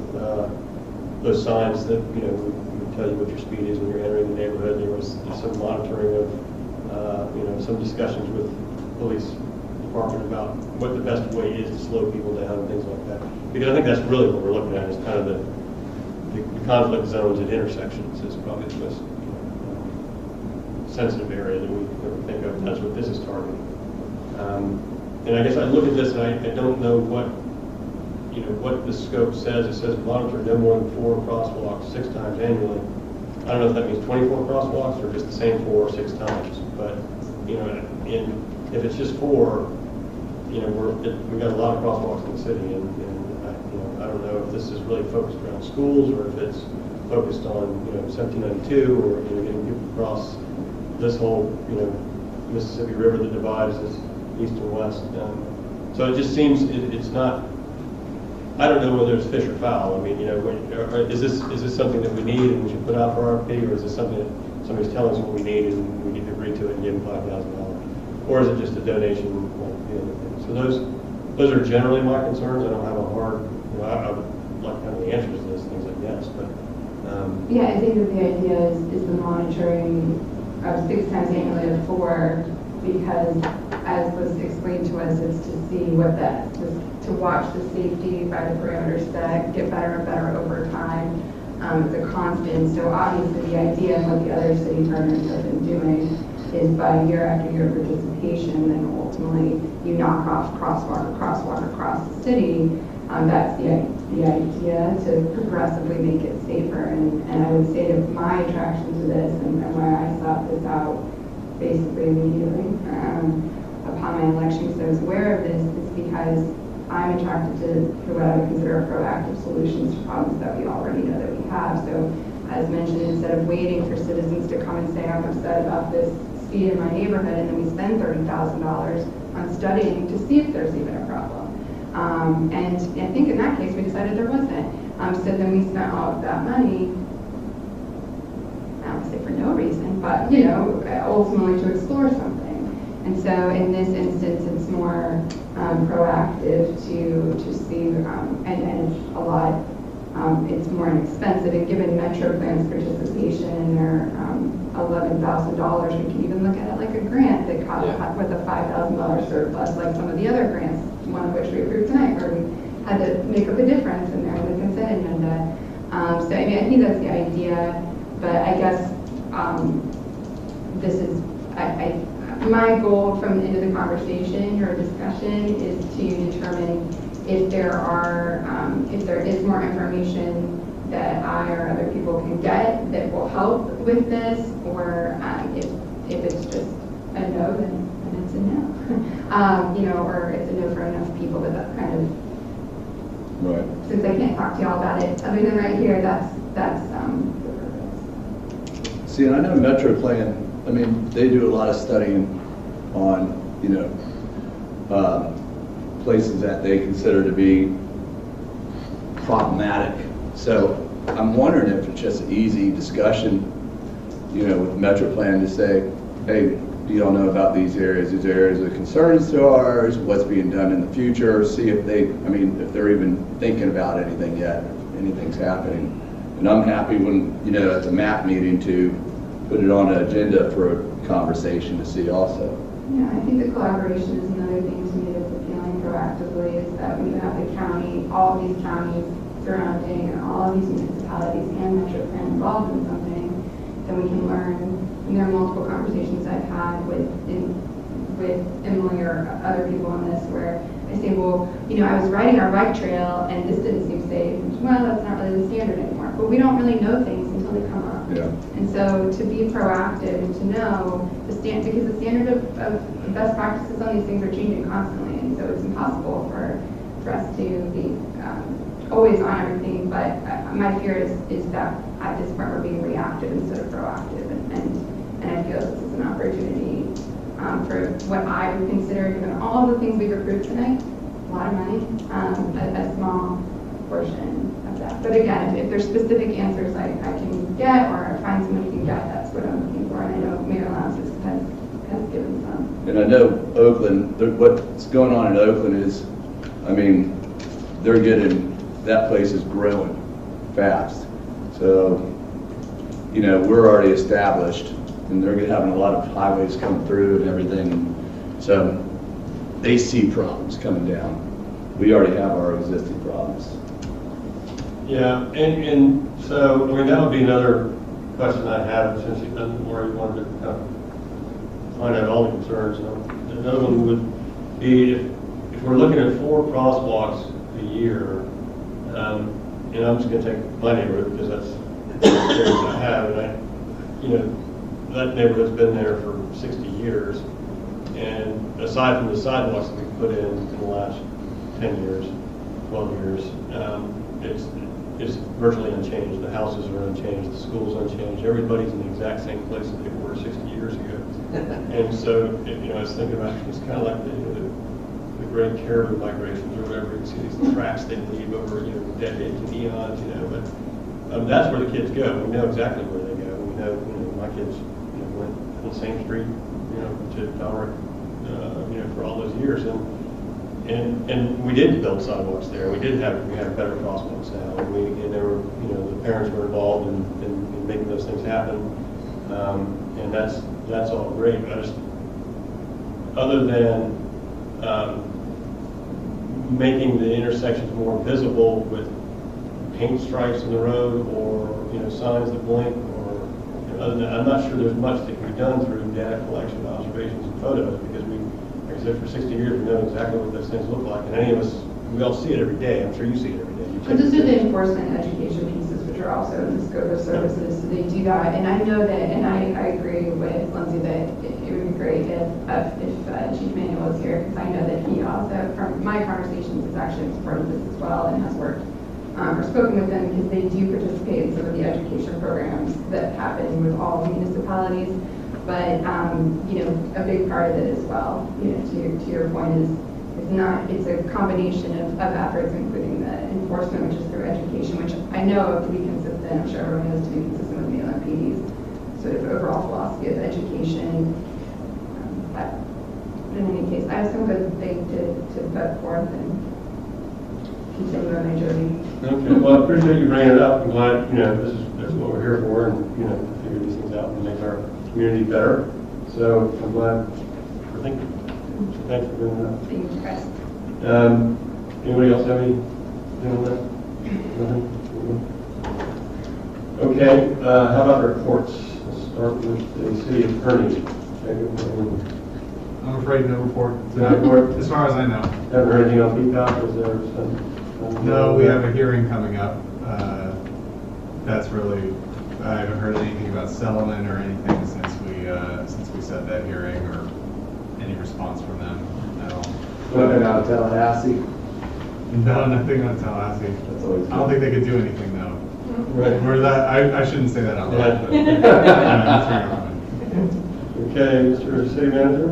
those signs that would tell you what your speed is when you're entering the neighborhood. There was some monitoring of some discussions with the police department about what the best way is to slow people down and things like that. Because I think that's really what we're looking at, is kind of the conflict zones at intersections is probably the most sensitive area that we ever think of, and that's what this is targeting. And I guess I look at this and I don't know what the scope says. It says monitor no more than 4 crosswalks 6 times annually. I don't know if that means 24 crosswalks or just the same 4 or 6 times. But if it's just 4, we've got a lot of crosswalks in the city, and I don't know if this is really focused around schools or if it's focused on 1792 or getting people across this whole Mississippi River that divides us east and west. So it just seems it's not. I don't know whether it's fish or fowl. Is this something that we need and we should put out for RFP, or is this something that somebody's telling us what we need and we need to agree to it and give them $5,000, or is it just a donation like the other thing? So those are generally my concerns. I don't have a hard. I would like kind of the answers to those things, I guess, but. I think that the idea is the monitoring of 6 times annually of 4, because as was explained to us, it's to see to watch the safety by the parameters set, get better and better over time. It's a constant. So obviously the idea and what the other city partners have been doing is by year after year participation, then ultimately you knock off crosswalk across the city. That's the idea, to progressively make it safer. And I would say that my attraction to this and why I sought this out basically immediately upon my election, because I was aware of this, is because I'm attracted to what I would consider proactive solutions to problems that we already know that we have. So as mentioned, instead of waiting for citizens to come and say, I'm upset about this speed in my neighborhood, and then we spend $30,000 on studying to see if there's even a problem. And I think in that case, we decided there wasn't. So then we spent all of that money, I don't want to say for no reason, but, ultimately to explore something. And so in this instance, it's more proactive to see, and it's a lot, it's more inexpensive. And given Metro Plan's participation in their $11,000, we can even look at it like a grant that cost with a $5,000 surplus, like some of the other grants, one of which we approved tonight, where we had to make up a difference in there in the consent agenda. So I think that's the idea, but I guess this is, my goal from the end of the conversation or discussion is to determine if there is more information that I or other people can get that will help with this, or if it's just a no, then it's a no. Or it's a no for enough people, but that kind of Right. Since I can't talk to y'all about it, other than right here, that's the purpose. See, and I know Metro Plan, I mean, they do a lot of studying on, places that they consider to be problematic. So I'm wondering if it's just an easy discussion, with Metro Plan to say, hey, do y'all know about these areas? These areas are concerns to ours, what's being done in the future, see if if they're even thinking about anything yet, if anything's happening. And I'm happy when, at the MAP meeting to put it on an agenda for a conversation to see also. Yeah, I think the collaboration is another thing to me that's appealing proactively, is that we have the county, all of these counties surrounding, and all of these municipalities and Metro Plan involved in something, then we can learn. And there are multiple conversations I've had with Emily or other people on this where I say, well, I was riding our bike trail and this didn't seem safe. Well, that's not really the standard anymore. But we don't really know things until they come up. Yeah. And so to be proactive and to know because the standard of best practices on these things are changing constantly, and so it's impossible for us to be always on everything. But my fear is that at this point we're being reactive instead of proactive, and I feel this is an opportunity for what I would consider, given all the things we've approved tonight, a lot of money, a small portion of that. But again, if there's specific answers I can get or find someone who can get, that's what I'm looking for. And I know Mayor Louses has given some. And I know Oakland, what's going on in Oakland is, that place is growing fast. So, we're already established, and they're having a lot of highways come through and everything. So they see problems coming down. We already have our existing problems. Yeah, and so, that would be another question I have, since you already wanted to kind of find out all the concerns. Another one would be if we're looking at 4 crosswalks a year, and I'm just going to take my neighborhood because that's the experience I have, and that neighborhood's been there for 60 years, and aside from the sidewalks that we've put in the last 10 years, 12 years, it's virtually unchanged. The houses are unchanged, the school's unchanged, everybody's in the exact same place that they were 60 years ago. And so, I was thinking about it's kind of like the great caribou migrations or whatever. You see these tracks they leave over, decades and eons, but that's where the kids go. We know exactly where they go. We know, my kids, went on the same street, to Dalrick, for all those years. And we did build sidewalks there. We have better crosswalks now. And there were, the parents were involved in making those things happen. And that's all great. But I just, other than making the intersections more visible with paint stripes in the road or, signs that blink, or, other than that, I'm not sure there's much that can be done through data collection, observations, and photos, because like I said, for 60 years, we know exactly what those things look like, and any of us, we all see it every day. I'm sure you see it every day. But those are the enforcement and education pieces, which are also in the scope of services, so they do that. And I know that, and I agree with Lindsay that it would be great if Chief Manuel was here, because I know that he also, from my conversations, is actually supported this as well and has worked or spoken with them, because they do participate in some of the education programs that happen with all municipalities. But a big part of it as well, to your point, it's a combination of efforts, including the enforcement, which is through education, which I know to be consistent. I'm sure everyone knows to be consistent with Maitland PD's sort of overall philosophy of education. But in any case, I have some good things to put forth and continue on my journey. Okay, well, I appreciate you bringing it up. I'm glad, that's what we're here for, and, figure these things out and make our community better. So I'm glad for thinking. So thanks for bringing it up. Thank you, Chris. Anybody else have anything on that? Nothing? Okay, how about reports? Let's start with the city attorney. I'm afraid no report. No report? As far as I know. Haven't heard anything on PPAP? Is there some? No, we have a hearing coming up. That's really, I haven't heard anything about settlement or anything since we set that hearing, or any response from them at all. Looking out of Tallahassee. No, nothing on Tallahassee. That's always I don't think they could do anything though. Right. Or that, I shouldn't say that out loud. but- Yeah. Yeah, Okay, Mr. City Manager?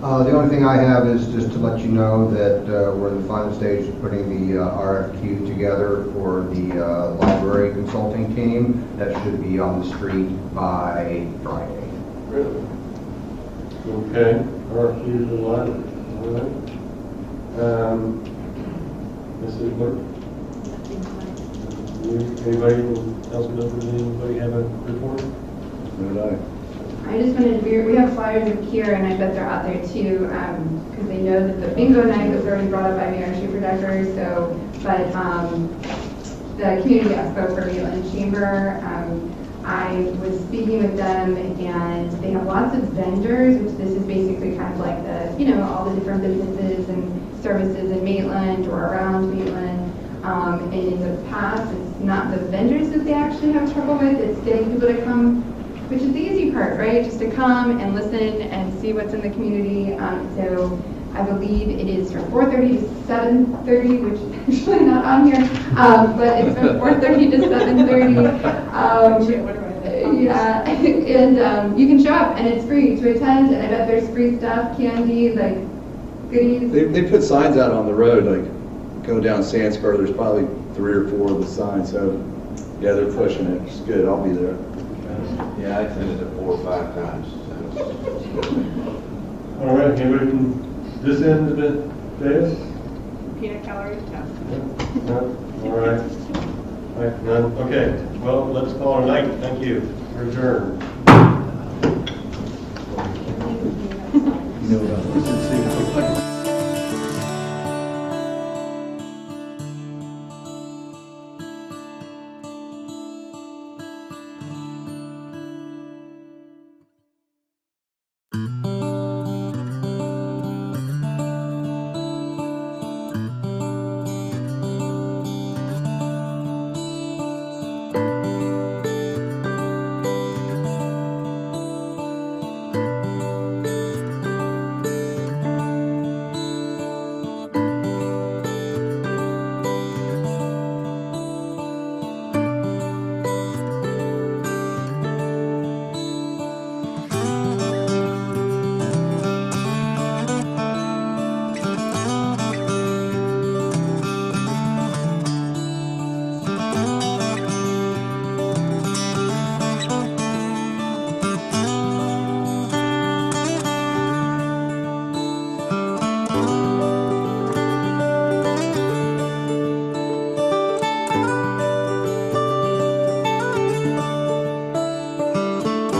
The only thing I have is just to let you know that we're in the final stage of putting the RFQ together for the library consulting team. That should be on the street by Friday. Really? Okay, RFQ to the library, all right. Mrs. Clerk? Anybody else members, anybody have a report? No, no. I just wanted to, we have flyers up here, and I bet they're out there too, because they know that the bingo night was already brought up by Mayor Schuberdecker, so, but the Community Expo for Maitland Chamber, I was speaking with them, and they have lots of vendors, which this is basically kind of like the, all the different businesses and services in Maitland or around Maitland. And in the past, it's not the vendors that they actually have trouble with, it's getting people to come, which is the easy part, right? Just to come and listen and see what's in the community. So I believe it is from 4:30 to 7:30, which is actually not on here, but it's from 4:30 to 7:30. Yeah, and you can show up, and it's free to attend, and I bet there's free stuff, candy, like goodies. They put signs out on the road, like, go down Sand Spur, there's probably 3 or 4 of the signs, so, yeah, they're pushing it, it's good, I'll be there. Yeah, I attended it 4 or 5 times. All right, anybody from this end of the dais? Peanut calories, no. No? All right. All right, none, okay, well, let's call it a night, thank you, we're adjourned.